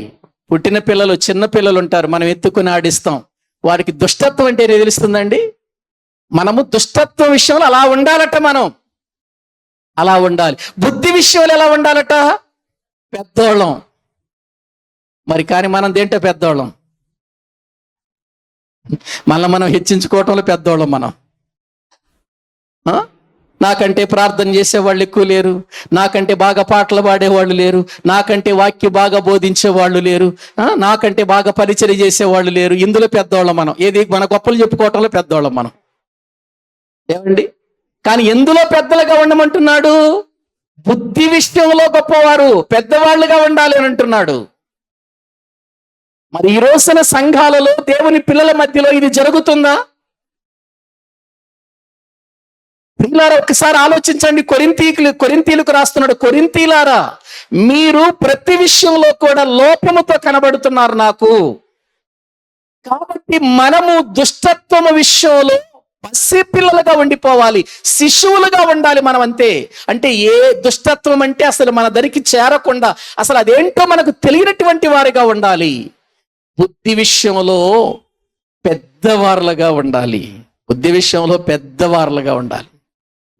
పుట్టిన పిల్లలు, చిన్న పిల్లలు ఉంటారు, మనం ఎత్తుకుని ఆడిస్తాం, వారికి దుష్టత్వం అంటే ఏదో తెలుస్తుందండి? మనము దుష్టత్వం విషయంలో అలా ఉండాలట. మనం అలా ఉండాలి. బుద్ధి విషయంలో ఎలా ఉండాలట? పెద్దోళ్ళం. మరి కానీ మనం దేంటో పెద్దోళ్ళం, మనం హెచ్చించుకోవటంలో పెద్దోళ్ళం. మనం నాకంటే ప్రార్థన చేసేవాళ్ళు ఎక్కువ లేరు, నాకంటే బాగా పాటలు పాడేవాళ్ళు లేరు, నాకంటే వాక్యం బాగా బోధించేవాళ్ళు లేరు, నాకంటే బాగా పరిచయం చేసేవాళ్ళు లేరు. ఇందులో పెద్దోళ్ళం మనం. ఏది మన గొప్పలు చెప్పుకోవటంలో పెద్దోళ్ళం మనం. ఏమండి, కానీ ఎందులో పెద్దలుగా ఉండమంటున్నాడు? బుద్ధి విషయంలో గొప్పవారు, పెద్దవాళ్ళుగా ఉండాలి అని అంటున్నాడు. మరి ఈ రోజున సంఘాలలో దేవుని పిల్లల మధ్యలో ఇది జరుగుతుందా? పిల్లలారా, ఒకసారి ఆలోచించండి. కొరింథీయులకు రాస్తున్నాడు, కొరింథీయులారా, మీరు ప్రతి విషయంలో కూడా లోపముతో కనబడుతున్నారు నాకు. కాబట్టి మనము దుష్టత్వము విషయంలో పసిపిల్లలుగా ఉండిపోవాలి, శిశువులుగా ఉండాలి మనం. అంతే. అంటే ఏ దుష్టత్వం అంటే అసలు మన దరికి చేరకుండా, అసలు అదేంటో మనకు తెలియనటువంటి వారిగా ఉండాలి. బుద్ధి విషయంలో పెద్దవారులుగా ఉండాలి. బుద్ధి విషయంలో పెద్దవారులుగా ఉండాలి.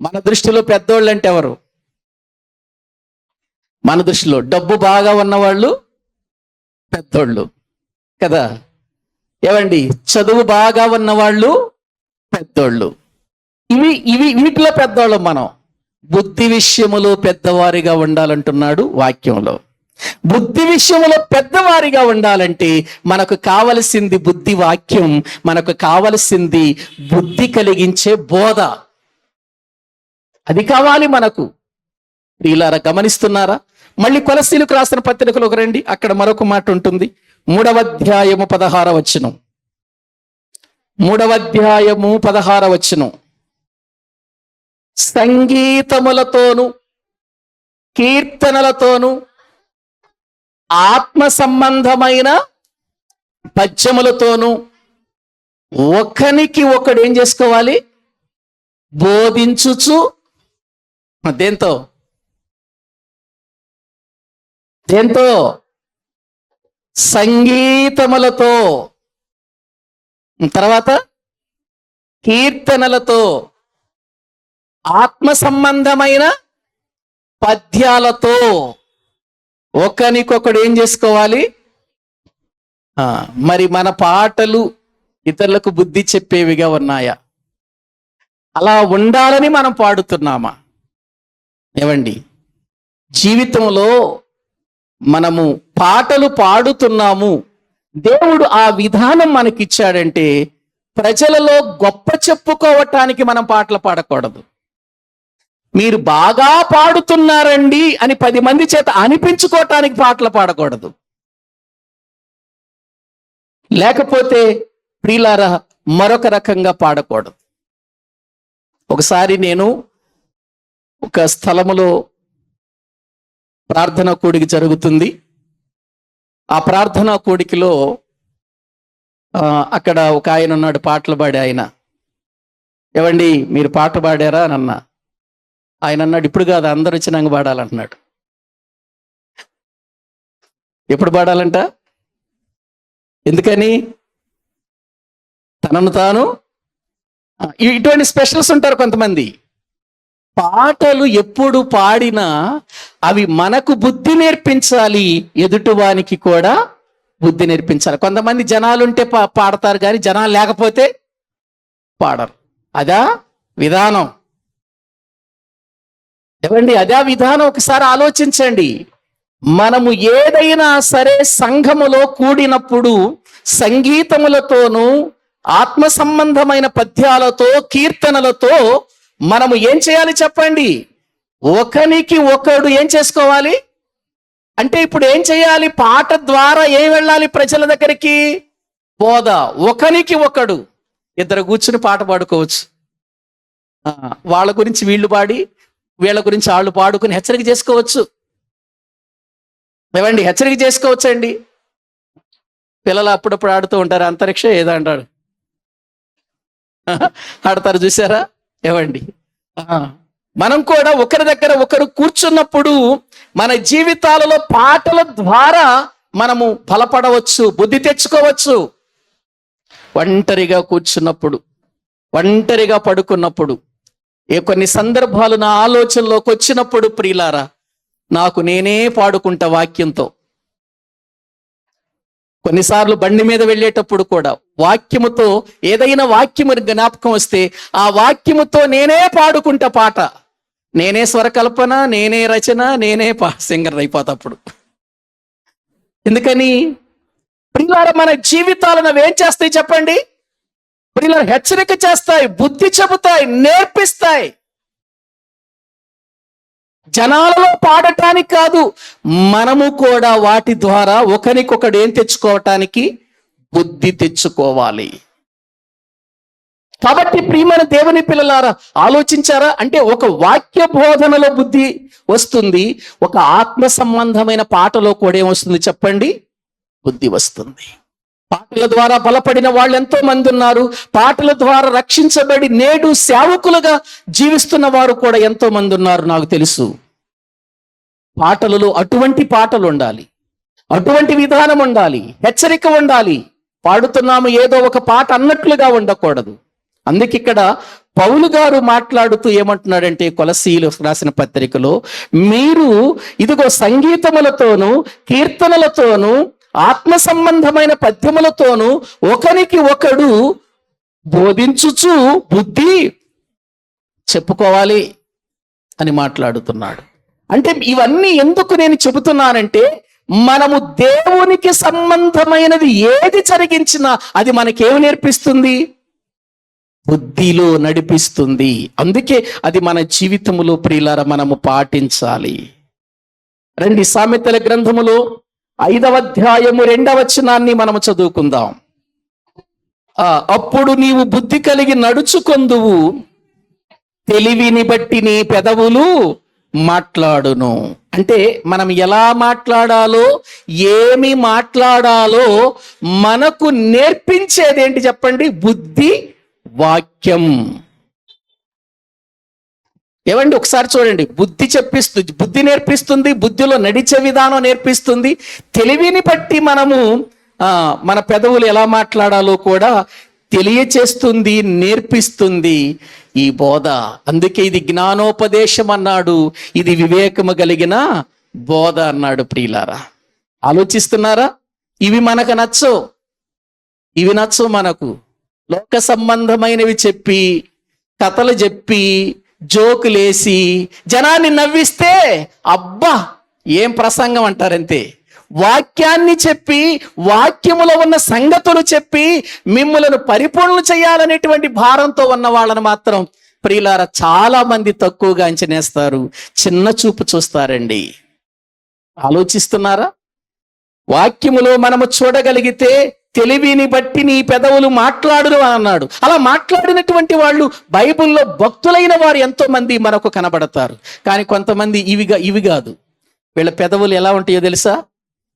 మన దృష్టిలో పెద్దోళ్ళు అంటే ఎవరు? మన దృష్టిలో డబ్బు బాగా ఉన్నవాళ్ళు పెద్దోళ్ళు కదా. ఏవండి, చదువు బాగా ఉన్నవాళ్ళు పెద్దోళ్ళు. వీటిలో పెద్దోళ్ళం మనం. బుద్ధి విషయములో పెద్దవారిగా ఉండాలంటున్నాడు వాక్యంలో. బుద్ధి విషయంలో పెద్దవారిగా ఉండాలంటే మనకు కావలసింది బుద్ధి వాక్యం, మనకు కావలసింది బుద్ధి కలిగించే బోధ. అది కావాలి మనకు. ప్రియులారా, గమనిస్తున్నారా? మళ్ళీ కొలస్సీలకు రాసిన పత్రికలోకి రండి, అక్కడ మరొక మాట ఉంటుంది. 3వ అధ్యాయము 16వ వచనం. 3వ అధ్యాయము 16వ వచనం. సంగీతములతోను కీర్తనలతోను ఆత్మ సంబంధమైన పద్యములతోను ఒకనికి ఒకడు ఏం చేసుకోవాలి? బోధించుచు. దేంతో? దేంతో? సంగీతములతో, తర్వాత కీర్తనలతో, ఆత్మ సంబంధమైన పద్యాలతో ఒకనికొకడు ఏం చేసుకోవాలి? మరి మన పాటలు ఇతరులకు బుద్ధి చెప్పేవిగా ఉన్నాయా? అలా ఉండాలని మనం పాడుతున్నామా? ఏవండి, జీవితంలో మనము పాటలు పాడుతున్నాము, దేవుడు ఆ విధానం మనకిచ్చాడంటే ప్రజలలో గొప్ప చెప్పుకోవటానికి మనం పాటలు పాడకూడదు. మీరు బాగా పాడుతున్నారండి అని 10 మంది చేత అనిపించుకోవటానికి పాటలు పాడకూడదు. లేకపోతే ప్రియులారా మరొక రకంగా పాడకూడదు. ఒకసారి నేను ఒక స్థలములో ప్రార్థనా కూడిక జరుగుతుంది. ఆ ప్రార్థనా కూడికలో అక్కడ ఒక ఆయన ఉన్నాడు, పాటలు పాడే ఆయన. ఏవండి మీరు పాట పాడారా అని అన్నా. ఆయన అన్నాడు, ఇప్పుడు కాదు, అందరు వచ్చినాక పాడాలంటున్నాడు. ఎప్పుడు పాడాలంట? ఎందుకని? తనను తాను, ఇటువంటి స్పెషల్స్ ఉంటారు కొంతమంది. పాటలు ఎప్పుడు పాడినా అవి మనకు బుద్ధి నేర్పించాలి, ఎదుటివానికి కూడా బుద్ధి నేర్పించాలి. కొంతమంది జనాలుంటే పాడతారు కానీ జనాలు లేకపోతే పాడరు. అదా విధానం? ఏమండి, అదే విధానం? ఒకసారి ఆలోచించండి. మనము ఏదైనా సరే సంఘములో కూడినప్పుడు సంగీతములతోనూ ఆత్మ సంబంధమైన పద్యాలతో కీర్తనలతో మనము ఏం చేయాలి చెప్పండి? ఒకనికి ఒకడు ఏం చేసుకోవాలి అంటే ఇప్పుడు ఏం చేయాలి? పాట ద్వారా ఏం వెళ్ళాలి ప్రజల దగ్గరికి? బోధ. ఒకనికి ఒకడు. ఇద్దరు కూర్చుని పాట పాడుకోవచ్చు. వాళ్ళ గురించి వీళ్ళు పాడి, వీళ్ళ గురించి వాళ్ళు పాడుకుని హెచ్చరిక చేసుకోవచ్చు. ఏవండి, హెచ్చరిక చేసుకోవచ్చు అండి. పిల్లలు అప్పుడప్పుడు ఆడుతూ ఉంటారు, అంతరిక్షం ఏదో అంటాడు, ఆడతారు, చూసారా? ఏవండి, మనం కూడా ఒకరి దగ్గర ఒకరు కూర్చున్నప్పుడు మన జీవితాలలో పాటల ద్వారా మనము బలపడవచ్చు, బుద్ధి తెచ్చుకోవచ్చు. ఒంటరిగా కూర్చున్నప్పుడు, ఒంటరిగా పడుకున్నప్పుడు, కొన్ని సందర్భాలు నా ఆలోచనలోకి వచ్చినప్పుడు ప్రియులారా నాకు నేనే పాడుకుంటా వాక్యంతో. కొన్నిసార్లు బండి మీద వెళ్ళేటప్పుడు కూడా వాక్యముతో, ఏదైనా వాక్యము జ్ఞాపకం వస్తే ఆ వాక్యముతో నేనే పాడుకుంటా పాట. నేనే స్వరకల్పన, నేనే రచన, నేనే సింగర్ అయిపోతా అప్పుడు. ఎందుకని? ప్రియులారా మన జీవితాలను అవి ఏం చేస్తాయి చెప్పండి? ప్రియులారా హెచ్చరిక చేస్తాయి, బుద్ధి చెబుతాయి, నేర్పిస్తాయి. జనాలలో పాడటానికి కాదు, మనము కూడా వాటి ద్వారా ఒకరికొకడు ఏం తెచ్చుకోవటానికి? బుద్ధి తెచ్చుకోవాలి. కాబట్టి ప్రియమైన దేవుని పిల్లలారా ఆలోచించారా? అంటే ఒక వాక్య బోధనలో బుద్ధి వస్తుంది, ఒక ఆత్మ సంబంధమైన పాటలో కూడా ఏమొస్తుంది చెప్పండి? బుద్ధి వస్తుంది. పాటల ద్వారా బలపడిన వాళ్ళు ఎంతో మంది ఉన్నారు. పాటల ద్వారా రక్షించబడి నేడు సేవకులుగా జీవిస్తున్న వారు కూడా ఎంతో మంది ఉన్నారు, నాకు తెలుసు. పాటలలో అటువంటి పాటలు ఉండాలి, అటువంటి విధానం ఉండాలి, హెచ్చరిక ఉండాలి. పాడుతున్నాము ఏదో ఒక పాట అన్నట్లుగా ఉండకూడదు. అందుకే ఇక్కడ పౌలు గారు మాట్లాడుతూ ఏమంటున్నాడంటే కొలసీలు రాసిన పత్రికలో, మీరు ఇదిగో సంగీతములతోనూ కీర్తనలతోనూ ఆత్మ సంబంధమైన పద్యములతోనూ ఒకరికి ఒకడు బోధించుచు బుద్ధి చెప్పుకోవాలి అని మాట్లాడుతున్నాడు. అంటే ఇవన్నీ ఎందుకు నేను చెబుతున్నానంటే, మనము దేవునికి సంబంధమైనది ఏది జరిగించినా అది మనకేమి నేర్పిస్తుంది? బుద్ధిలో నడిపిస్తుంది. అందుకే అది మన జీవితములో ప్రియులారా మనము పాటించాలి. రండి, సామెతల గ్రంథములో 5వ అధ్యాయము 2వ వచనాన్ని మనము చదువుకుందాం. అప్పుడు నీవు బుద్ధి కలిగి నడుచుకొందువు, తెలివిని బట్టి నీ పెదవులు మాట్లాడును. అంటే మనం ఎలా మాట్లాడాలో, ఏమి మాట్లాడాలో మనకు నేర్పించేది ఏంటి చెప్పండి? బుద్ధి వాక్యం. ఏమండి ఒకసారి చూడండి, బుద్ధి చెప్పిస్తుంది, బుద్ధి నేర్పిస్తుంది, బుద్ధిలో నడిచే విధానం నేర్పిస్తుంది. తెలివిని బట్టి మనము మన పెదవులు ఎలా మాట్లాడాలో కూడా తెలియచేస్తుంది, నేర్పిస్తుంది ఈ బోధ. అందుకే ఇది జ్ఞానోపదేశం అన్నాడు, ఇది వివేకము కలిగిన బోధ అన్నాడు. ప్రియులారా, ఆలోచిస్తున్నారా? ఇవి మనకు నచ్చవు, ఇవి నచ్చవు మనకు. లోక సంబంధమైనవి చెప్పి, కథలు చెప్పి, జోకులేసి జనాన్ని నవ్విస్తే అబ్బా ఏం ప్రసంగం అంటారంతే. వాక్యాన్ని చెప్పి, వాక్యములో ఉన్న సంగతులు చెప్పి మిమ్మలను పరిపూర్ణలు చేయాలనేటువంటి భారంతో ఉన్న వాళ్ళని మాత్రం ప్రియులారా చాలా మంది తక్కువగా అంచనేస్తారు, చిన్న చూపు చూస్తారండి. ఆలోచిస్తున్నారా? వాక్యములో మనము చూడగలిగితే తెలివిని బట్టి నీ పెదవులు మాట్లాడును అని అన్నాడు. అలా మాట్లాడినటువంటి వాళ్ళు బైబిల్లో భక్తులైన వారు ఎంతో మంది మనకు కనబడతారు. కానీ కొంతమంది ఇవి కాదు. వీళ్ళ పెదవులు ఎలా ఉంటాయో తెలుసా?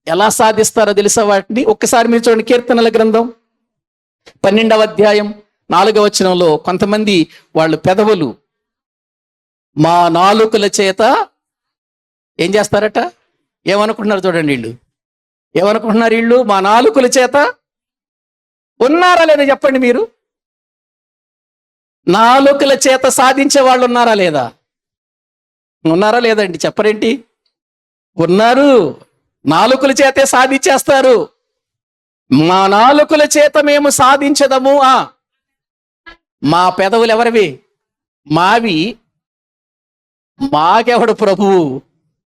ఎలా సాధిస్తారో తెలుసా వాటిని? ఒక్కసారి మీరు చూడండి, కీర్తనల గ్రంథం 12వ అధ్యాయం 4వ వచనంలో కొంతమంది వాళ్ళు పెదవులు మా నాలుకల చేత ఏం చేస్తారట? ఏమనుకుంటున్నారు చూడండి, వీళ్ళు ఏమనుకుంటున్నారు? వీళ్ళు మా నాలుకల చేత ఉన్నారా లేదా చెప్పండి మీరు? నాలుకల చేత సాధించే వాళ్ళు ఉన్నారా లేదా? ఉన్నారా లేదండి? చెప్పరేంటి? ఉన్నారు. నాలుకల చేతే సాధించేస్తారు. మా నాలుకల చేత మేము సాధించదము. మా పెదవులు ఎవరివి? మావి, మాకెవడు ప్రభువు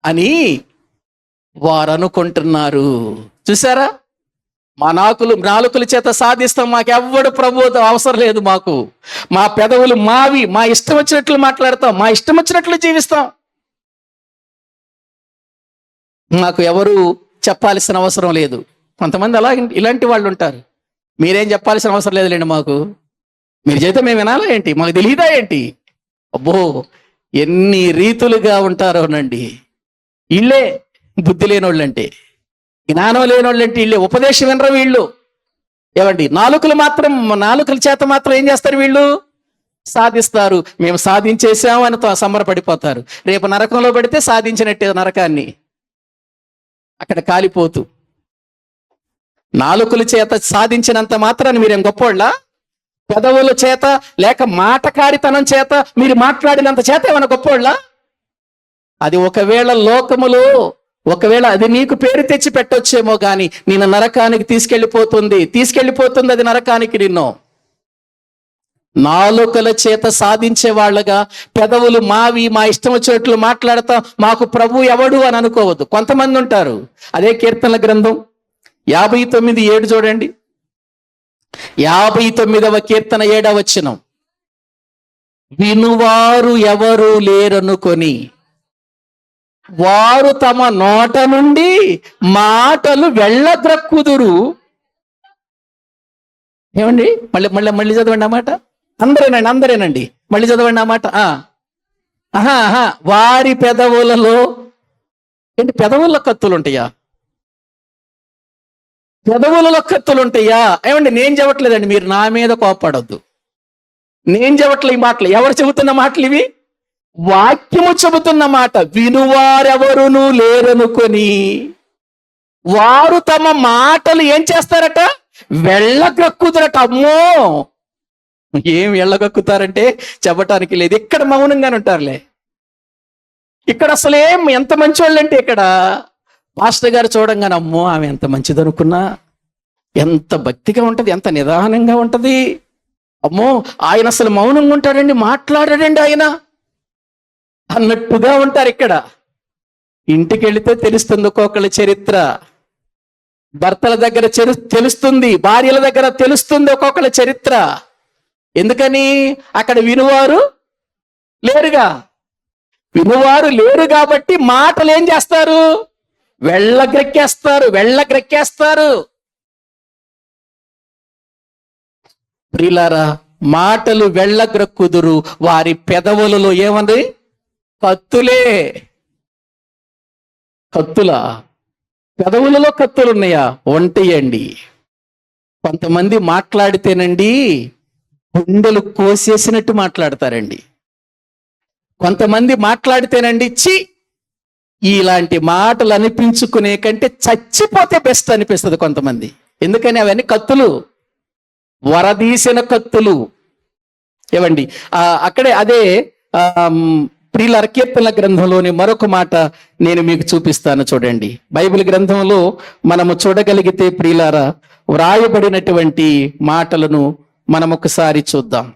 అని వారు అనుకుంటున్నారు. చూసారా? మా నాలుకల చేత సాధిస్తాం, మాకెవ్వడు ప్రభు అవసరం లేదు మాకు. మా పెదవులు మావి, మా ఇష్టం వచ్చినట్లు మాట్లాడతాం, మా ఇష్టం వచ్చినట్లు జీవిస్తాం, మాకు ఎవరు చెప్పాల్సిన అవసరం లేదు. కొంతమంది ఇలాంటి వాళ్ళు ఉంటారు. మీరేం చెప్పాల్సిన అవసరం లేదులేండి మాకు, మీరు చేస్తే మేము వినాలా ఏంటి? మాకు తెలియదా ఏంటి? అబ్బో ఎన్ని రీతులుగా ఉంటారోనండి. వీళ్ళే బుద్ధి లేనోళ్ళంటే, జ్ఞానం లేనోళ్ళంటే వీళ్ళే. ఉపదేశం వినరు వీళ్ళు. ఏమండి? నాలుకల చేత మాత్రం ఏం చేస్తారు వీళ్ళు? సాధిస్తారు. మేము సాధించేసాం అని సంబరపడిపోతారు. రేపు నరకంలో పడితే సాధించినట్టే నరకాన్ని, అక్కడ కాలిపోతూ. నాలుకల చేత సాధించినంత మాత్రాన్ని మీరేం గొప్పోళ్ళ? పెదవుల చేత లేక మాటకారితనం చేత మీరు మాట్లాడినంత చేత ఏమైనా గొప్పోళ్ళ? అది ఒకవేళ లోకములో అది నీకు పేరు తెచ్చి పెట్టొచ్చేమో కానీ నిన్ను నరకానికి తీసుకెళ్ళిపోతుంది అది నరకానికి నిన్ను. నాలుకల చేత సాధించే వాళ్ళగా పెదవులు మావి, మా ఇష్టం వచ్చినట్లు మాట్లాడతాం, మాకు ప్రభు ఎవడు అని అనుకోవద్దు. కొంతమంది ఉంటారు. అదే కీర్తనల గ్రంథం 59:7 చూడండి. 59వ కీర్తన 7వ వచనం. వినువారు ఎవరు లేరనుకొని వారు తమ నోట నుండి మాటలు వెళ్ళగ్రక్కుదురు. ఏమండి? మళ్ళీ చదవండి ఆ మాట. అందరేనండి మళ్ళీ చదవండి ఆ మాట. వారి పెదవులలో ఏంటి? పెదవుల్లో కత్తులు ఉంటాయా? పెదవులలో కత్తులు ఉంటాయా? ఏమండి? నేను చెప్పట్లేదండి, మీరు నా మీద కోపడొద్దు. నేను చెప్పట్లే ఈ మాటలు. ఎవరు చెబుతున్న మాటలు ఇవి? వాక్యము చెబుతున్న మాట. వినువారెవరును లేరనుకొని వారు తమ మాటలు ఏం చేస్తారట? వెళ్ళగక్కుదురట. అమ్మో, ఏం వెళ్ళగక్కుతారంటే చెప్పటానికి లేదు. ఇక్కడ మౌనంగానే ఉంటారులే. ఇక్కడ అసలేం ఎంత మంచి వాళ్ళంటే, ఇక్కడ పాస్టర్ గారు చూడంగానే అమ్మో ఆమె ఎంత మంచిదనుకున్నా, ఎంత భక్తిగా ఉంటది, ఎంత నిదానంగా ఉంటది, అమ్మో ఆయన అసలు మౌనంగా ఉంటాడండి, మాట్లాడాడండి ఆయన అన్నట్టుగా ఉంటారు. ఇక్కడ ఇంటికి వెళితే తెలుస్తుంది ఒక్కొక్కళ్ళ చరిత్ర. భర్తల దగ్గర తెలుస్తుంది, భార్యల దగ్గర తెలుస్తుంది ఒక్కొక్కళ్ళ చరిత్ర. ఎందుకని? అక్కడ వినువారు లేరు కాబట్టి మాటలు ఏం చేస్తారు? వెళ్ళగ్రెక్కేస్తారు. ప్రియులారా, మాటలు వెళ్ళగ్రక్కుదురు, వారి పెదవులలో ఏమంది? కత్తులే. కత్తులా? పెదవులలో కత్తులు ఉన్నాయా? ఉంటాయండి. కొంతమంది మాట్లాడితేనండి గుండెలు కోసేసినట్టు మాట్లాడతారండి. కొంతమంది మాట్లాడితేనండి ఇలాంటి మాటలు అనిపించుకునే కంటే చచ్చిపోతే బెస్ట్ అనిపిస్తుంది కొంతమంది. ఎందుకని? అవన్నీ కత్తులు, వరదీసిన కత్తులు. ఏవండి, అక్కడే అదే ప్రియులారా, కీర్తనల గ్రంథంలోని మరొక మాట నేను మీకు చూపిస్తాను. చూడండి, బైబిల్ గ్రంథంలో మనము చూడగలిగితే ప్రియులారా, వ్రాయబడినటువంటి మాటలను మనం ఒకసారి చూద్దాం.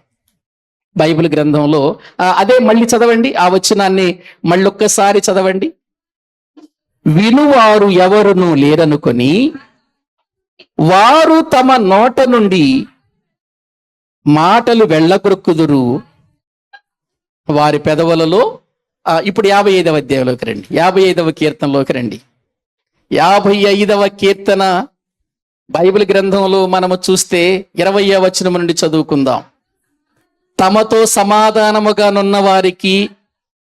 బైబిల్ గ్రంథంలో అదే మళ్ళీ చదవండి, ఆ వచనాన్ని మళ్ళొక్కసారి చదవండి. వినువారు ఎవరును లేరనుకొని వారు తమ నోట నుండి మాటలు వెళ్ళగొరుకుదురు, వారి పెదవులలో. ఇప్పుడు 55వ అధ్యాయంలోకి రండి, 55వ కీర్తనలోకి రండి. 55వ కీర్తన బైబిల్ గ్రంథంలో మనము చూస్తే 20వ వచనం నుండి చదువుకుందాం. తమతో సమాధానముగానున్న వారికి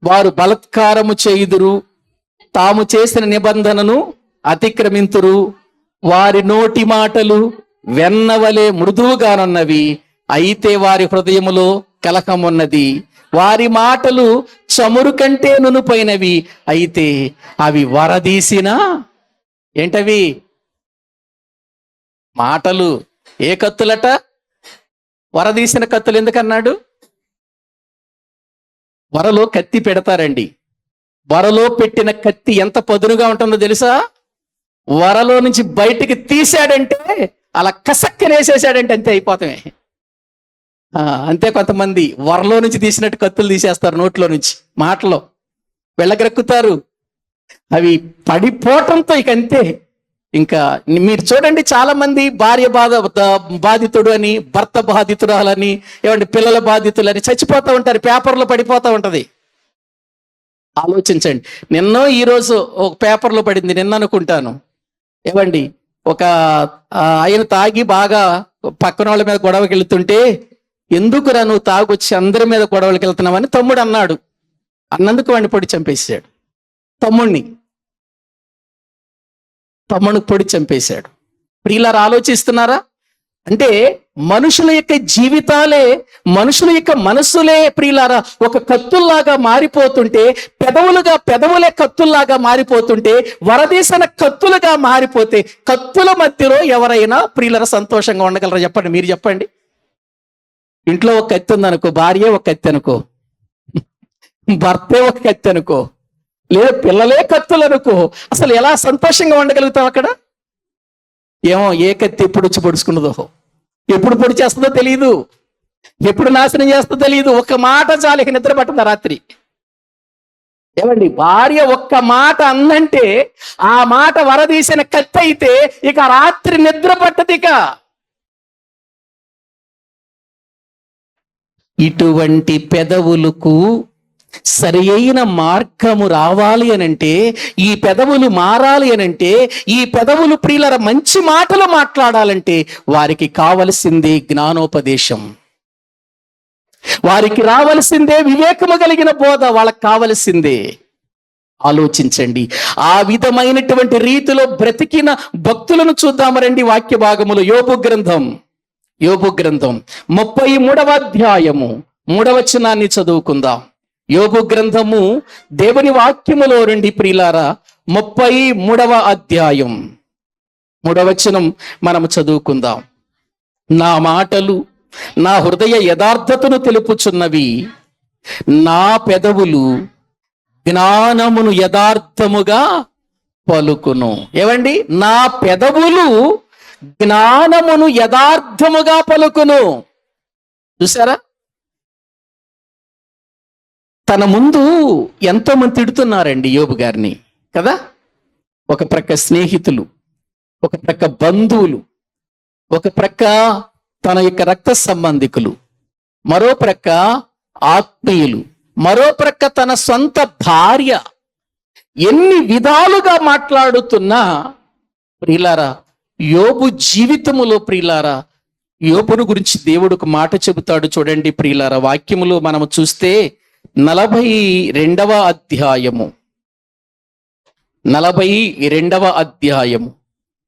వారు బలత్కారము చేయుదురు, తాము చేసిన నిబంధనను అతిక్రమింతురు. వారి నోటి మాటలు వెన్నవలే మృదువుగానున్నవి, అయితే వారి హృదయములో కలహమున్నది. వారి మాటలు చమురు కంటే నునుపైనవి, అయితే అవి వరదీసిన ఏంటవి? మాటలు. ఏ కత్తులట? వరదీసిన కత్తులు. ఎందుకన్నాడు? వరలో కత్తి పెడతారండి. వరలో పెట్టిన కత్తి ఎంత పదునుగా ఉంటుందో తెలుసా? వరలో నుంచి బయటికి తీశాడంటే అలా కసక్కనేసేసాడంటే అంతే, అయిపోతామే. అంతే. కొంతమంది వరలో నుంచి తీసినట్టు కత్తులు తీసేస్తారు నోట్లో నుంచి, మాటలో వెళ్ళగరెక్కుతారు. అవి పడిపోవటంతో ఇక అంతే. ఇంకా మీరు చూడండి, చాలా మంది భార్య బాధితుడు అని, భర్త బాధితురాలని, ఏమంటే పిల్లల బాధితులని చచ్చిపోతూ ఉంటారు, పేపర్లో పడిపోతూ ఉంటది. ఆలోచించండి. నిన్నో ఈరోజు ఒక పేపర్లో పడింది, నిన్న అనుకుంటాను. ఏమండి, ఒక ఆయన తాగి బాగా పక్కన వాళ్ళ మీద గొడవకి వెళ్తుంటే, ఎందుకురా నువ్వు తాగొచ్చి అందరి మీద గొడవలకి వెళ్తున్నావని తమ్ముడు అన్నాడు. అన్నందుకు వాడిని పొడి చంపేశాడు. తమ్ముడికి పొడి చంపేశాడు. ప్రియులారా, ఆలోచిస్తున్నారా? అంటే మనుషుల యొక్క జీవితాలే, మనుషుల యొక్క మనస్సులే ప్రియులారా ఒక కత్తుల్లాగా మారిపోతుంటే, పెదవులే కత్తుల్లాగా మారిపోతుంటే, వరదీసిన కత్తులుగా మారిపోతే, కత్తుల మధ్యలో ఎవరైనా ప్రియులారా సంతోషంగా ఉండగలరా? చెప్పండి, మీరు చెప్పండి. ఇంట్లో ఒక కత్తి ఉందనుకో, భార్య ఒక కత్తి అనుకో, భర్తే ఒక కత్తి అనుకో, లేదా పిల్లలే కత్తులు అనుకో, అసలు ఎలా సంతోషంగా ఉండగలుగుతాం అక్కడ? ఏమో, ఏ కత్తి ఎప్పుడు వచ్చి పొడుచుకున్నదో, ఎప్పుడు పొడి చేస్తుందో తెలియదు, ఎప్పుడు నాశనం చేస్తుందో తెలియదు. ఒక్క మాట చాలు, ఇక నిద్ర పట్టింది రాత్రి. ఏమండి, భార్య ఒక్క మాట అందంటే ఆ మాట వరదీసిన కత్తి అయితే ఇక రాత్రి నిద్ర పట్టదు. ఇక ఇటువంటి పెదవులకు సరి అయిన మార్గము రావాలి అనంటే, ఈ పెదవులు మారాలి అనంటే, ఈ పెదవులు ప్రియులర మంచి మాటలు మాట్లాడాలంటే వారికి కావలసిందే జ్ఞానోపదేశం, వారికి రావలసిందే వివేకము కలిగిన బోధ, వాళ్ళకి కావలసిందే. ఆలోచించండి. ఆ విధమైనటువంటి రీతిలో బ్రతికిన భక్తులను చూద్దాము రండి వాక్య భాగములో. యోబు గ్రంథం 33వ అధ్యాయము 3వ వచనాన్ని చదువుకుందాం. యోబు గ్రంథము దేవుని వాక్యములో రండి ప్రియులారా, 33వ అధ్యాయం 3వ వచనం మనము చదువుకుందాం. నా మాటలు నా హృదయ యథార్థతను తెలుపుచున్నవి, నా పెదవులు జ్ఞానమును యథార్థముగా పలుకును. ఏవండి, నా పెదవులు జ్ఞానమును యథార్థముగా పలుకును. చూసారా? తన ముందు ఎంతో మంది తిడుతున్నారండి యోబు గారిని కదా. ఒక ప్రక్క స్నేహితులు, ఒక ప్రక్క బంధువులు, ఒక ప్రక్క తన యొక్క రక్త సంబంధికులు, మరో ప్రక్క ఆత్మీయులు, మరో ప్రక్క తన సొంత భార్య. ఎన్ని విధాలుగా మాట్లాడుతున్నా ప్రియులారా, యోబు జీవితములో ప్రియులారా, యోబును గురించి దేవుడు ఒక మాట చెబుతాడు చూడండి ప్రియులారా. వాక్యములో మనము చూస్తే 42వ అధ్యాయము 42వ అధ్యాయము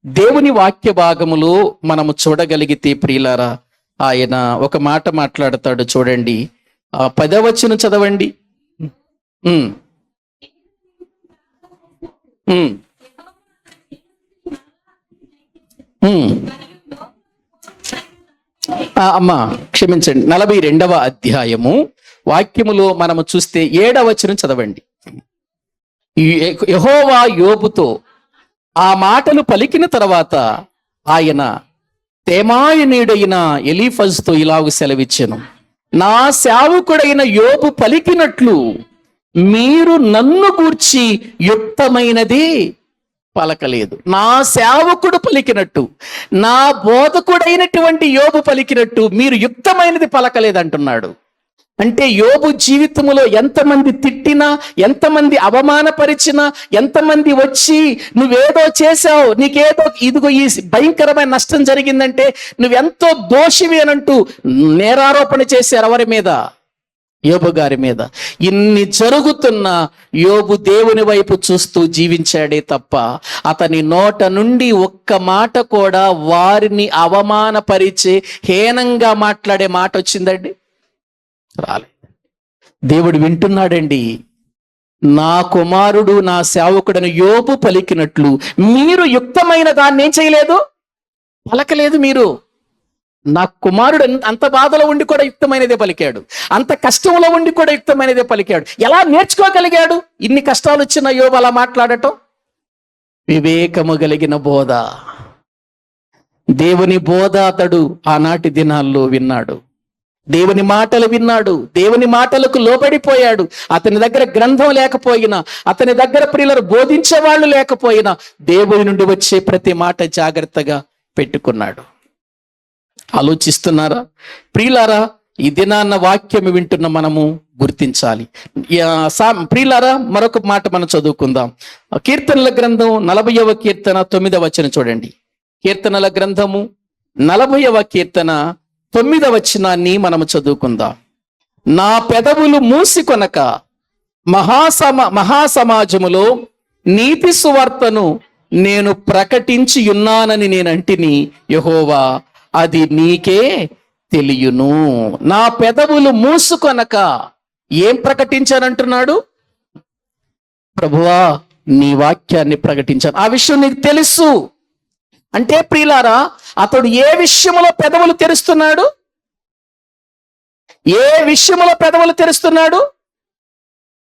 దేవుని వాక్య భాగములో మనము చూడగలిగితే ప్రియులారా, ఆయన ఒక మాట మాట్లాడతాడు చూడండి. 10వ వచనం చదవండి. ఉమ్, ఉమ్, ఉమ్. అమ్మా క్షమించండి, 42వ అధ్యాయము వాక్యములో మనము చూస్తే 7వ వచనం చదవండి. యెహోవా యోబుతో ఆ మాటలు పలికిన తర్వాత ఆయన తేమాయనీయుడైన ఎలీఫజుతో ఇలాగు సెలవిచ్చెను, నా సేవకుడైన యోబు పలికినట్లు మీరు నన్ను గూర్చి యుక్తమైనది పలకలేదు. నా సేవకుడు పలికినట్టు, నా బోధకుడైనటువంటి యోబు పలికినట్టు మీరు యుక్తమైనది పలకలేదు అంటున్నాడు. అంటే యోబు జీవితంలో ఎంతమంది తిట్టినా, ఎంతమంది అవమానపరిచినా, ఎంతమంది వచ్చి నువ్వేదో చేశావు, నీకేదో ఇదిగో ఈ భయంకరమైన నష్టం జరిగిందంటే నువ్వెంతో దోషివి అనంటూ నేరారోపణ చేశారు ఎవరి మీద? యోబు గారి మీద. ఇన్ని జరుగుతున్న యోబు దేవుని వైపు చూస్తూ జీవించాడే తప్ప అతని నోట నుండి ఒక్క మాట కూడా వారిని అవమానపరిచే, హీనంగా మాట్లాడే మాట వచ్చిందండి? రాలే. దేవుడు వింటున్నాడండి. నా కుమారుడు నా సేవకుడని యోబు పలికినట్లు మీరు యుక్తమైన దాన్ని ఏం చేయలేదు, పలకలేదు. మీరు నా కుమారుడు అంత బాధలో ఉండి కూడా యుక్తమైనదే పలికాడు, అంత కష్టంలో ఉండి కూడా యుక్తమైనదే పలికాడు. ఎలా నేర్చుకోగలిగాడు ఇన్ని కష్టాలు వచ్చిన యోబు అలా మాట్లాడటం? వివేకము కలిగిన బోధ, దేవుని బోధ అతడు ఆనాటి దినాల్లో విన్నాడు. దేవుని మాటలు విన్నాడు, దేవుని మాటలకు లోబడిపోయాడు. అతని దగ్గర గ్రంథం లేకపోయినా, అతని దగ్గర ప్రియులను బోధించే వాళ్ళు లేకపోయినా దేవుని నుండి వచ్చే ప్రతి మాట జాగ్రత్తగా పెట్టుకున్నాడు. ఆలోచిస్తున్నారా ప్రియులారా? ఈ దినాన్న వాక్యం వింటున్న మనము గుర్తించాలి. ప్రియులారా, మరొక మాట మనం చదువుకుందాం. కీర్తనల గ్రంథం 40వ కీర్తన 9వ వచనం చూడండి. కీర్తనల గ్రంథము 40వ కీర్తన 9వ వచనాన్ని మనము చదువుకుందాం. నా పెదవులు మూసికొనక మహాసమాజములో నీతి సువార్తను నేను ప్రకటించి ఉన్నానని నేనంటిని, యెహోవా అది నీకే తెలియను. నా పెదవులు మూసుకొనక ఏం ప్రకటించానంటున్నాడు? ప్రభువా నీ వాక్యాన్ని ప్రకటించాను. ఆ విషయం నీకు తెలుసు. అంటే ప్రియులారా, అతడు ఏ విషయంలో పెదవులు తెరుస్తున్నాడు? ఏ విషయంలో పెదవులు తెరుస్తున్నాడు?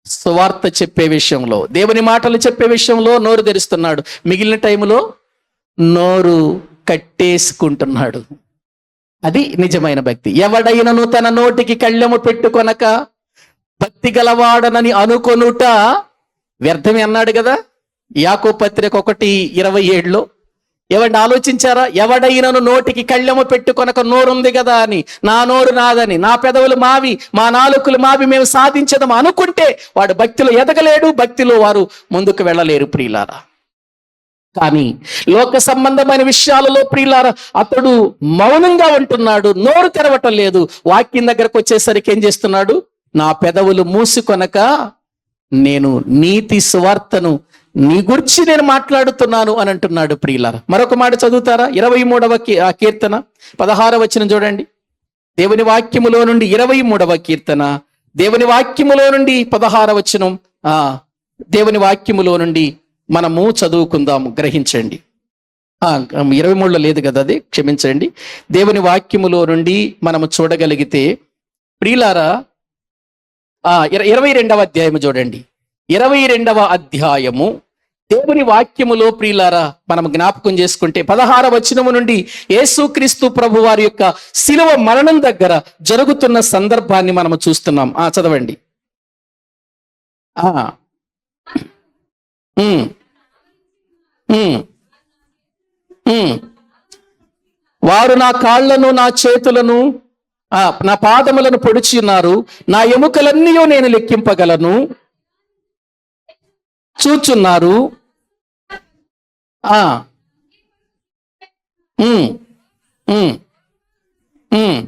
సువార్త చెప్పే విషయంలో, దేవుని మాటలు చెప్పే విషయంలో నోరు తెరుస్తున్నాడు. మిగిలిన టైంలో నోరు కట్టేసుకుంటున్నాడు. అది నిజమైన భక్తి. ఎవడైనను తన నోటికి కళ్ళెము పెట్టుకొనక భక్తి గలవాడనని అనుకొనుట వ్యర్థమే అన్నాడు కదా యాకోబు పత్రిక 1:27లో. ఎవరిని ఆలోచించారా? ఎవడైనను నోటికి కళ్ళెము పెట్టుకొనక నోరుంది కదా అని, నా నోరు నాదని, నా పెదవులు మావి, మా నాలుకలు మావి, మేము సాధించదాం అనుకుంటే వాడు భక్తిలో ఎదగలేడు, భక్తిలో వారు ముందుకు వెళ్ళలేరు ప్రియులారా. కానీ లోక సంబంధమైన విషయాలలో ప్రియులారా అతడు మౌనంగా ఉంటున్నాడు, నోరు తెరవటం లేదు. వాక్యం దగ్గరకు వచ్చేసరికి ఏం చేస్తున్నాడు? నా పెదవులు మూసుకొనక నేను నీతి సువార్తను నీ గురించి నేను మాట్లాడుతున్నాను అని అంటున్నాడు ప్రియులారా. మరొక మాట చదువుతారా? 23వ కీర్తన 16వ వచనం చూడండి. దేవుని వాక్యములో నుండి 23వ కీర్తన, దేవుని వాక్యములో నుండి 16వ వచనం. దేవుని వాక్యములో నుండి మనము చదువుకుందాము, గ్రహించండి. 23లో లేదు కదా, అది క్షమించండి. దేవుని వాక్యములో నుండి మనము చూడగలిగితే ప్రియులారా 22వ అధ్యాయము చూడండి. 22వ అధ్యాయము దేవుని వాక్యములో ప్రియులారా మనం జ్ఞాపకం చేసుకుంటే 16వ వచనము నుండి యేసుక్రీస్తు ప్రభు వారి యొక్క శిలువ మరణం దగ్గర జరుగుతున్న సందర్భాన్ని మనము చూస్తున్నాం. చదవండి. వారు నా కాళ్లను నా చేతులను నా పాదములను పొడిచి ఉన్నారు, నా ఎముకలన్నీ నేను లెక్కింపగలను చూచున్నారు. ఉమ్,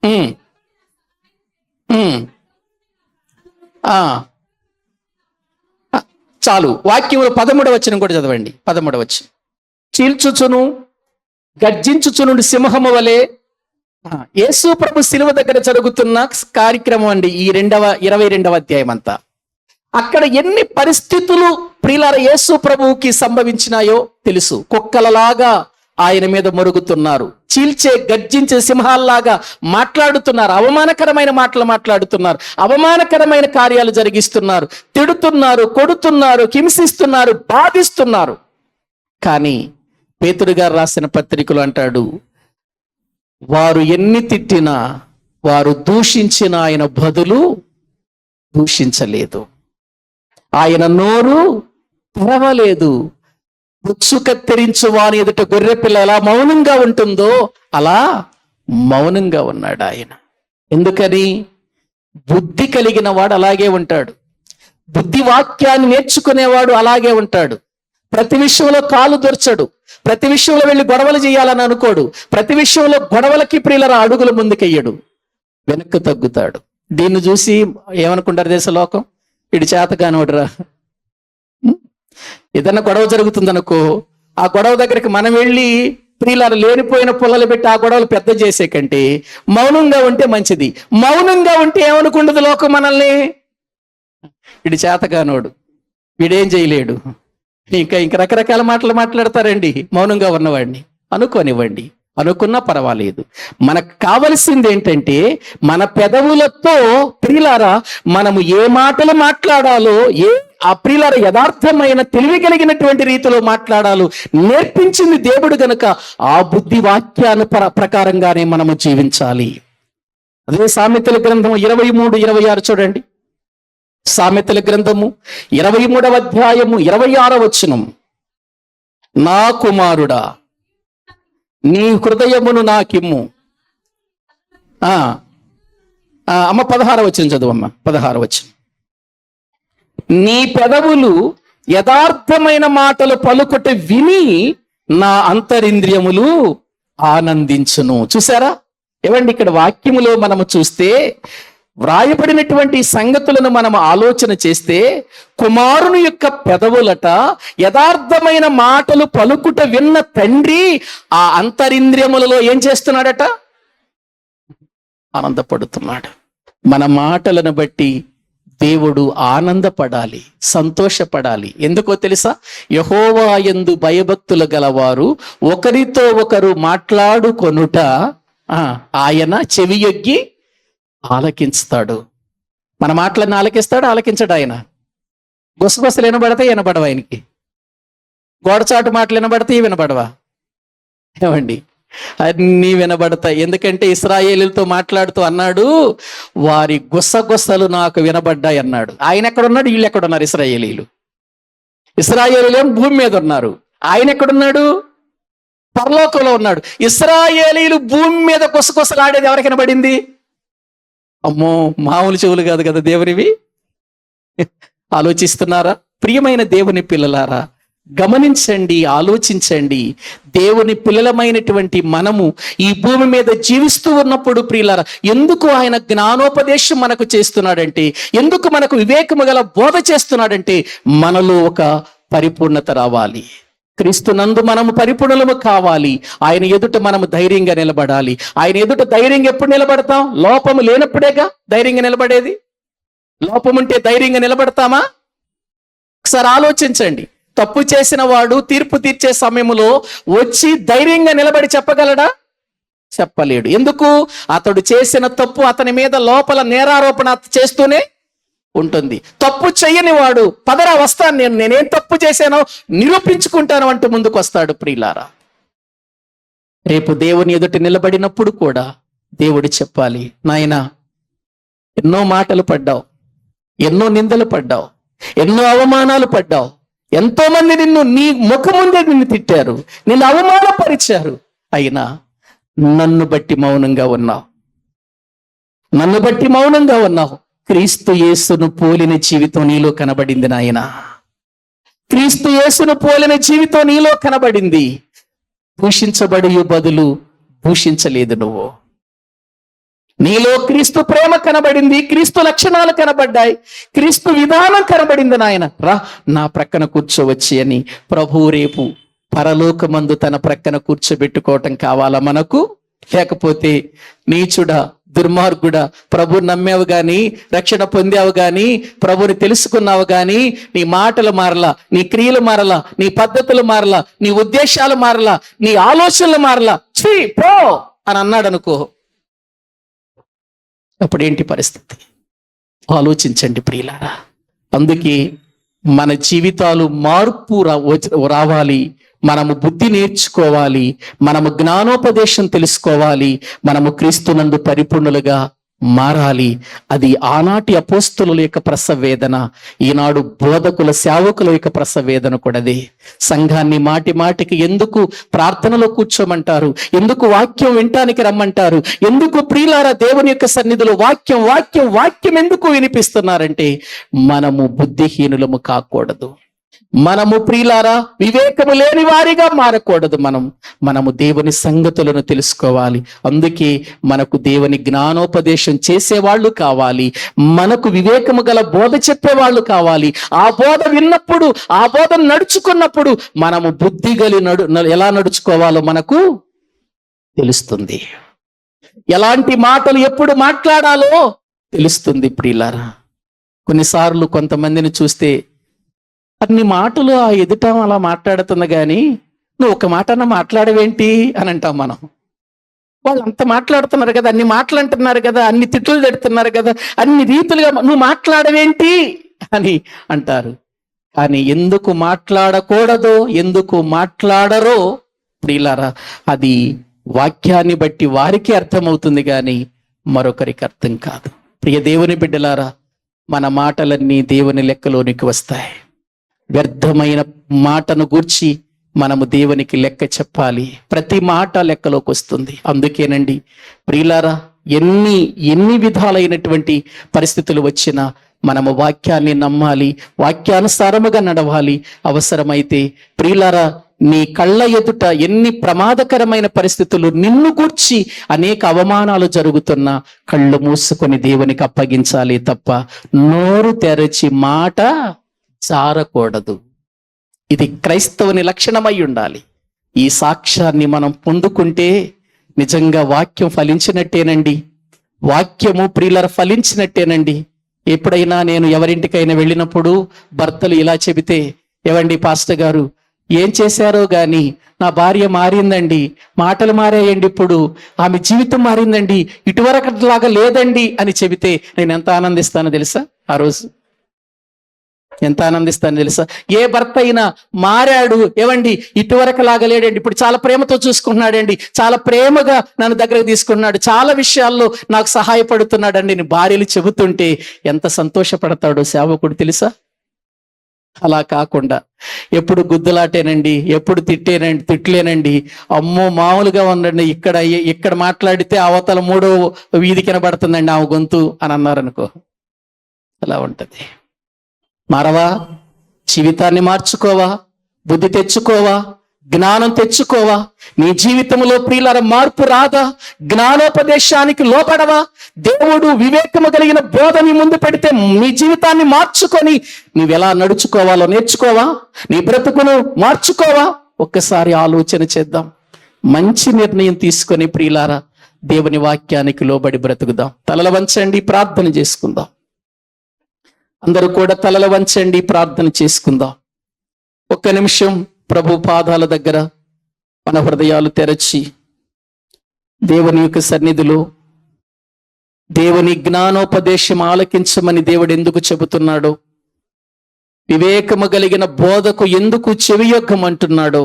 ఉమ్, ఉమ్. ఆ, చాలు. వాక్యంలో 13వ వచనం కూడా చదవండి. 13వ వచనం. చీల్చుచును గర్జించుచునుండి సింహము వలె. యేసు ప్రభు శిలువ దగ్గర జరుగుతున్న కార్యక్రమం అండి ఈ 22వ అధ్యాయం అంతా. అక్కడ ఎన్ని పరిస్థితులు ప్రియులార యేసు ప్రభువుకి సంభవించినాయో తెలుసు. కుక్కలలాగా ఆయన మీద మరుగుతున్నారు, చీల్చే గర్జించే సింహాల్లాగా మాట్లాడుతున్నారు, అవమానకరమైన మాటలు మాట్లాడుతున్నారు, అవమానకరమైన కార్యాలు జరిగిస్తున్నారు, తిడుతున్నారు, కొడుతున్నారు, హింసిస్తున్నారు, బాధిస్తున్నారు. కానీ పేతురు గారు రాసిన పత్రికలు అంటాడు, వారు ఎన్ని తిట్టినా, వారు దూషించిన ఆయన బదులు దూషించలేదు, ఆయన నోరు తెరవలేదు. బుచ్చు కత్తిరించు వాని ఎదుట గొర్రె పిల్ల ఎలా మౌనంగా ఉంటుందో అలా మౌనంగా ఉన్నాడు ఆయన. ఎందుకని? బుద్ధి కలిగిన వాడు అలాగే ఉంటాడు. బుద్ధి వాక్యాన్ని నేర్చుకునేవాడు అలాగే ఉంటాడు. ప్రతి విషయంలో కాలు దొరచడు, ప్రతి విషయంలో వెళ్ళి గొడవలు చేయాలని అనుకోడు, ప్రతి విషయంలో గొడవలకి ప్రియులరా అడుగులు ముందుకెయ్యడు, వెనక్కి తగ్గుతాడు. దీన్ని చూసి ఏమనుకుంటారు దేశలోకం? ఇటు చేతగానోడురా. ఏదన్నా గొడవ జరుగుతుందనుకో, ఆ గొడవ దగ్గరికి మనం వెళ్ళి ప్రియులారా లేనిపోయిన పుల్లలు పెట్టి ఆ గొడవలు పెద్ద చేసే కంటే మౌనంగా ఉంటే మంచిది. మౌనంగా ఉంటే ఏమనుకుంటుంది లోకం మనల్ని? ఇటు చేతగానోడు, వీడేం చేయలేడు, ఇంకా రకరకాల మాటలు మాట్లాడతారండి మౌనంగా ఉన్నవాడిని. అనుకోనివ్వండి, అనుకున్నా పర్వాలేదు. మనకు కావలసింది ఏంటంటే మన పెదవులతో ప్రియులారా మనము ఏ మాటలు మాట్లాడాలో, ఆ ప్రియులారా యథార్థమైన తెలివి కలిగినటువంటి రీతిలో మాట్లాడాలో నేర్పించింది దేవుడు గనుక ఆ బుద్ధి వాక్యాన్ని ప్రకారంగానే మనము జీవించాలి. అదే సామెతల గ్రంథం 23-26 చూడండి. సామెతల గ్రంథము 23వ అధ్యాయము 26వ వచనం. నా కుమారుడా, నీ హృదయమును నాకిమ్ము. అమ్మ 16వ వచనం చదువమ్మ. 16వ వచనం. నీ పెదవులు యథార్థమైన మాటలు పలుకుట విని నా అంతరింద్రియములు ఆనందించును. చూసారా ఏమండి? ఇక్కడ వాక్యములో మనము చూస్తే వ్రాయబడినటువంటి సంగతులను మనం ఆలోచన చేస్తే, కుమారుని యొక్క పెదవులట యథార్థమైన మాటలు పలుకుట విన్న తండ్రి ఆ అంతరింద్రియములలో ఏం చేస్తున్నాడట? ఆనందపడుతున్నాడు. మన మాటలను బట్టి దేవుడు ఆనందపడాలి, సంతోషపడాలి. ఎందుకో తెలుసా? యెహోవా యందు భయభక్తులు గలవారు ఒకరితో ఒకరు మాట్లాడుకొనుట ఆయన చెవియొగ్గి ఆలకించుతాడు. మన మాటలను ఆలకిస్తాడు, ఆలకించడు ఆయన. గుసగుసలు వినబడతాయి, వినబడవు ఆయనకి. గోడచాటు మాటలు వినబడతాయి, వినబడవా? ఏమండి? అన్నీ వినబడతాయి. ఎందుకంటే ఇశ్రాయేలీలతో మాట్లాడుతూ అన్నాడు, వారి గుసగుసలు నాకు వినబడ్డాయి అన్నాడు. ఆయన ఎక్కడున్నాడు? వీళ్ళు ఎక్కడున్నారు? ఇశ్రాయేలీలు. ఇశ్రాయేలీలు భూమి మీద ఉన్నారు, ఆయన ఎక్కడున్నాడు? పరలోకంలో ఉన్నాడు. ఇశ్రాయేలీలు భూమి మీద గుసగుసలాడేది ఎవరికి వినబడింది? అమ్మో, మామూలు చెవులు కాదు కదా దేవునివి. ఆలోచిస్తున్నారా? ప్రియమైన దేవుని పిల్లలారా, గమనించండి, ఆలోచించండి. దేవుని పిల్లలమైనటువంటి మనము ఈ భూమి మీద జీవిస్తూ ఉన్నప్పుడు ప్రియులారా, ఎందుకు ఆయన జ్ఞానోపదేశం మనకు చేస్తున్నాడంటే, ఎందుకు మనకు వివేకము గల బోధ చేస్తున్నాడంటే, మనలో ఒక పరిపూర్ణత రావాలి. క్రీస్తునందు మనము పరిపూర్ణులము కావాలి. ఆయన ఎదుట మనము ధైర్యంగా నిలబడాలి. ఆయన ఎదుట ధైర్యంగా ఎప్పుడు నిలబడతాం? లోపము లేనప్పుడేగా ధైర్యంగా నిలబడేది. లోపం ఉంటే ధైర్యంగా నిలబడతామా? ఒకసారి ఆలోచించండి. తప్పు చేసిన వాడు తీర్పు తీర్చే సమయంలో వచ్చి ధైర్యంగా నిలబడి చెప్పగలడా? చెప్పలేడు. ఎందుకు? అతడు చేసిన తప్పు అతని మీద లోపల నేరారోపణ చేస్తూనే ఉంటుంది. తప్పు చెయ్యని వాడు పదరా వస్తాను, నేనేం తప్పు చేశానో నిరూపించుకుంటాను అంటూ ముందుకు వస్తాడు. ప్రియులారా, రేపు దేవుని ఎదుట నిలబడినప్పుడు కూడా దేవుడు చెప్పాలి, నాయనా ఎన్నో మాటలు పడ్డావు, ఎన్నో నిందలు పడ్డావు, ఎన్నో అవమానాలు పడ్డావు, ఎంతో మంది నీ ముఖం ముందే నిన్ను తిట్టారు, నిన్ను అవమానపరిచారు, అయినా నన్ను బట్టి మౌనంగా ఉన్నావు, నన్ను బట్టి మౌనంగా ఉన్నావు. క్రీస్తు యేసును పోలిన జీవితం నీలో కనబడింది నాయన. క్రీస్తు యేసును పోలిన జీవితం నీలో కనబడింది. దూషించబడి బదులు దూషించలేదు నువ్వు. నీలో క్రీస్తు ప్రేమ కనబడింది, క్రీస్తు లక్షణాలు కనబడ్డాయి, క్రీస్తు విధానం కనబడింది. నాయన రా నా ప్రక్కన కూర్చోవచ్చి అని ప్రభువు రేపు పరలోకమందు తన ప్రక్కన కూర్చోబెట్టుకోవటం కావాలా మనకు? లేకపోతే నీచుడా, దుర్మార్గుడా, ప్రభు నమ్మావు గాని, రక్షణ పొందావు గాని, ప్రభుని తెలుసుకున్నావు గాని, నీ మాటలు మారలా, నీ క్రియలు మారలా, నీ పద్ధతులు మారలా, నీ ఉద్దేశాలు మారలా, నీ ఆలోచనలు మారలా, ఛీ పో అని అన్నాడు అనుకో, అప్పుడేంటి పరిస్థితి? ఆలోచించండి ప్రియులారా. అందుకే మన జీవితాలు మార్పు రావాలి, మనము బుద్ధి నేర్చుకోవాలి, మనము జ్ఞానోపదేశం తెలుసుకోవాలి, మనము క్రీస్తునందు పరిపూర్ణులుగా మారాలి. అది ఆనాటి అపోస్తలుల యొక్క ప్రసవేదన, ఈనాడు బోధకుల సేవకుల యొక్క ప్రసవేదన కూడాది. సంఘాన్ని మాటి మాటికి ఎందుకు ప్రార్థనలో కూర్చోమంటారు, ఎందుకు వాక్యం వినటానికి రమ్మంటారు, ఎందుకు ప్రియులారా దేవుని యొక్క సన్నిధిలో వాక్యం వాక్యం వాక్యం ఎందుకు వినిపిస్తున్నారంటే మనము బుద్ధిహీనులము కాకూడదు, మనము ప్రియులారా వివేకము లేని వారిగా మారకూడదు, మనము దేవుని సంగతులను తెలుసుకోవాలి. అందుకే మనకు దేవుని జ్ఞానోపదేశం చేసేవాళ్ళు కావాలి, మనకు వివేకము గల బోధ చెప్పేవాళ్ళు కావాలి. ఆ బోధ విన్నప్పుడు, ఆ బోధ నడుచుకున్నప్పుడు మనము బుద్ధి ఎలా నడుచుకోవాలో మనకు తెలుస్తుంది, ఎలాంటి మాటలు ఎప్పుడు మాట్లాడాలో తెలుస్తుంది. ప్రియులారా కొన్నిసార్లు కొంతమందిని చూస్తే అన్ని మాటలు ఆ ఎదుట అలా మాట్లాడుతుంది కానీ నువ్వు ఒక మాట అన్న మాట్లాడవేంటి అని అంటాం మనం. వాళ్ళు అంత మాట్లాడుతున్నారు కదా, అన్ని మాటలు అంటున్నారు కదా, అన్ని తిట్లు తిడుతున్నారు కదా, అన్ని రీతులుగా నువ్వు మాట్లాడవేంటి అని అంటారు. కానీ ఎందుకు మాట్లాడకూడదో, ఎందుకు మాట్లాడరో ప్రియులారా అది వాక్యాన్ని బట్టి వారికి అర్థమవుతుంది కానీ మరొకరికి అర్థం కాదు. ప్రియ దేవుని బిడ్డలారా, మన మాటలన్నీ దేవుని లెక్కలోనికి వస్తాయి. వ్యర్థమైన మాటను గూర్చి మనము దేవునికి లెక్క చెప్పాలి. ప్రతి మాట లెక్కలోకి వస్తుంది. అందుకేనండి ప్రియులారా, ఎన్ని విధాలైనటువంటి పరిస్థితులు వచ్చినా మనము వాక్యాన్ని నమ్మాలి, వాక్యానుసారముగా నడవాలి. అవసరమైతే ప్రియులారా నీ కళ్ళ ఎదుట ఎన్ని ప్రమాదకరమైన పరిస్థితులు నిన్ను గూర్చి అనేక అవమానాలు జరుగుతున్నా కళ్ళు మూసుకొని దేవునికి అప్పగించాలి తప్ప నోరు తెరచి మాట జారకూడదు. ఇది క్రైస్తవుని లక్షణమై ఉండాలి. ఈ సాక్ష్యాన్ని మనం పొందుకుంటే నిజంగా వాక్యం ఫలించినట్టేనండి. వాక్యము ప్రియులర ఫలించినట్టేనండి. ఎప్పుడైనా నేను ఎవరింటికైనా వెళ్ళినప్పుడు భర్తలు ఇలా చెబితే, ఏవండి పాస్టర్ గారు ఏం చేశారో గాని నా భార్య మారిందండి, మాటలు మారాయండి, ఇప్పుడు ఆమె జీవితం మారిందండి, ఇటువరకట్లాగా లేదండి అని చెబితే నేను ఎంత ఆనందిస్తానో తెలుసా? ఆ రోజు ఎంత ఆనందిస్తాను తెలుసా? ఏ భర్త అయినా మారాడు, ఏవండి ఇటువరకు లాగలేడండి, ఇప్పుడు చాలా ప్రేమతో చూసుకుంటున్నాడండి, చాలా ప్రేమగా నన్ను దగ్గరకు తీసుకున్నాడు, చాలా విషయాల్లో నాకు సహాయపడుతున్నాడండి అని భార్యలు చెబుతుంటే ఎంత సంతోషపడతాడో సేవకుడు తెలుసా? అలా కాకుండా ఎప్పుడు గుద్దులాటేనండి, ఎప్పుడు తిట్లేనండి, అమ్మో మామూలుగా ఉండండి, ఇక్కడ మాట్లాడితే అవతల 3వ వీధి కనబడుతుందండి ఆమె గొంతు అని అన్నారనుకో, అలా ఉంటది. మారవా? జీవితాన్ని మార్చుకోవా? బుద్ధి తెచ్చుకోవా? జ్ఞానం తెచ్చుకోవా? నీ జీవితంలో ప్రియులార మార్పు రాదా? జ్ఞానోపదేశానికి లోపడవా? దేవుడు వివేకము కలిగిన బోధని ముందు పెడితే నీ జీవితాన్ని మార్చుకొని నీవెలా నడుచుకోవాలో నేర్చుకోవా? నీ బ్రతుకును మార్చుకోవా? ఒక్కసారి ఆలోచన చేద్దాం. మంచి నిర్ణయం తీసుకొని ప్రియులారా దేవుని వాక్యానికి లోబడి బ్రతుకుదాం. తలల వంచండి, ప్రార్థన చేసుకుందాం. అందరూ కూడా తలల వంచండి, ప్రార్థన చేసుకుందాం. ఒక్క నిమిషం ప్రభు పాదాల దగ్గర మన హృదయాలు తెరచి దేవుని యొక్క సన్నిధిలో దేవుని జ్ఞానోపదేశం ఆలకించమని దేవుడు ఎందుకు చెబుతున్నాడో, వివేకము కలిగిన బోధకు ఎందుకు చెవియొగ్గమంటున్నాడో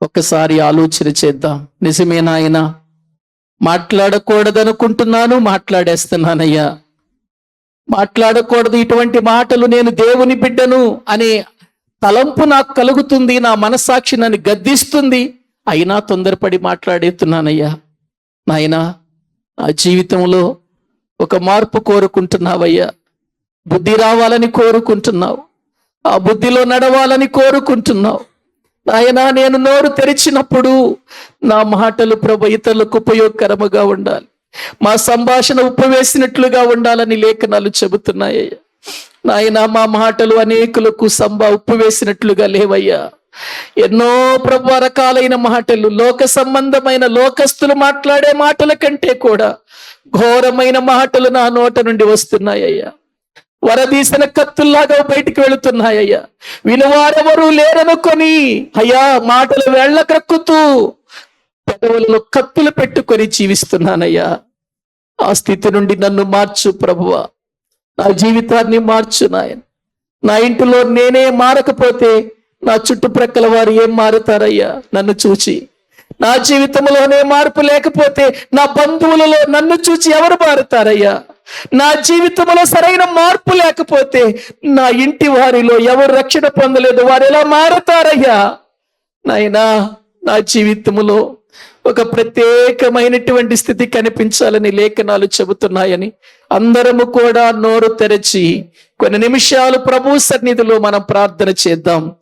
ఒక్కసారి ఆలోచన చేద్దాం. నిజమే నాయనా, మాట్లాడకూడదనుకుంటున్నాను, మాట్లాడేస్తున్నానయ్యా, మాట్లాడకూడదు, ఇటువంటి మాటలు నేను దేవుని బిడ్డను అనే తలంపు నాకు కలుగుతుంది, నా మనస్సాక్షి నన్ను గద్దిస్తుంది, అయినా తొందరపడి మాట్లాడేస్తున్నానయ్యా. నాయనా, నా జీవితంలో ఒక మార్పు కోరుకుంటున్నావయ్యా, బుద్ధి రావాలని కోరుకుంటున్నావు, ఆ బుద్ధిలో నడవాలని కోరుకుంటున్నావు. నాయనా, నేను నోరు తెరిచినప్పుడు నా మాటలు ప్రభు ఇతరులకు ఉపయోగకరముగా ఉండాలి. మా సంభాషణ ఉప్పు వేసినట్లుగా ఉండాలని లేఖనాలు చెబుతున్నాయ్యా. నాయన మా మాటలు అనేకులకు ఉప్పు వేసినట్లుగా లేవయ్యా. ఎన్నో ప్రభు రకాలైన మాటలు, లోక సంబంధమైన లోకస్తులు మాట్లాడే మాటల కంటే కూడా ఘోరమైన మాటలు నా నోట నుండి వస్తున్నాయ్యా. వరదీసిన కత్తుల్లాగా బయటికి వెళుతున్నాయ్యా. విలువారెవరూ లేరనుకొని అయ్యా మాటలు వెళ్ళ క్రక్కుతూ పెదవులలో కత్తులు పెట్టుకొని జీవిస్తున్నానయ్యా. ఆ స్థితి నుండి నన్ను మార్చు ప్రభువా. నా జీవితాన్ని మార్చు నాయన. నా ఇంటిలో నేనే మారకపోతే నా చుట్టుప్రక్కల వారు ఏం మారుతారయ్యా నన్ను చూచి? నా జీవితంలోనే మార్పు లేకపోతే నా బంధువులలో నన్ను చూచి ఎవరు మారుతారయ్యా? నా జీవితంలో సరైన మార్పు లేకపోతే నా ఇంటి వారిలో ఎవరు రక్షణ పొందలేదు, వారు ఎలా మారుతారయ్యా? నాయనా, నా జీవితంలో ఒక ప్రత్యేకమైనటువంటి స్థితి కనిపించాలని లేఖనాలు చెబుతున్నాయని అందరము కూడా నోరు తెరచి కొన్ని నిమిషాలు ప్రభు సన్నిధిలో మనం ప్రార్థన చేద్దాం.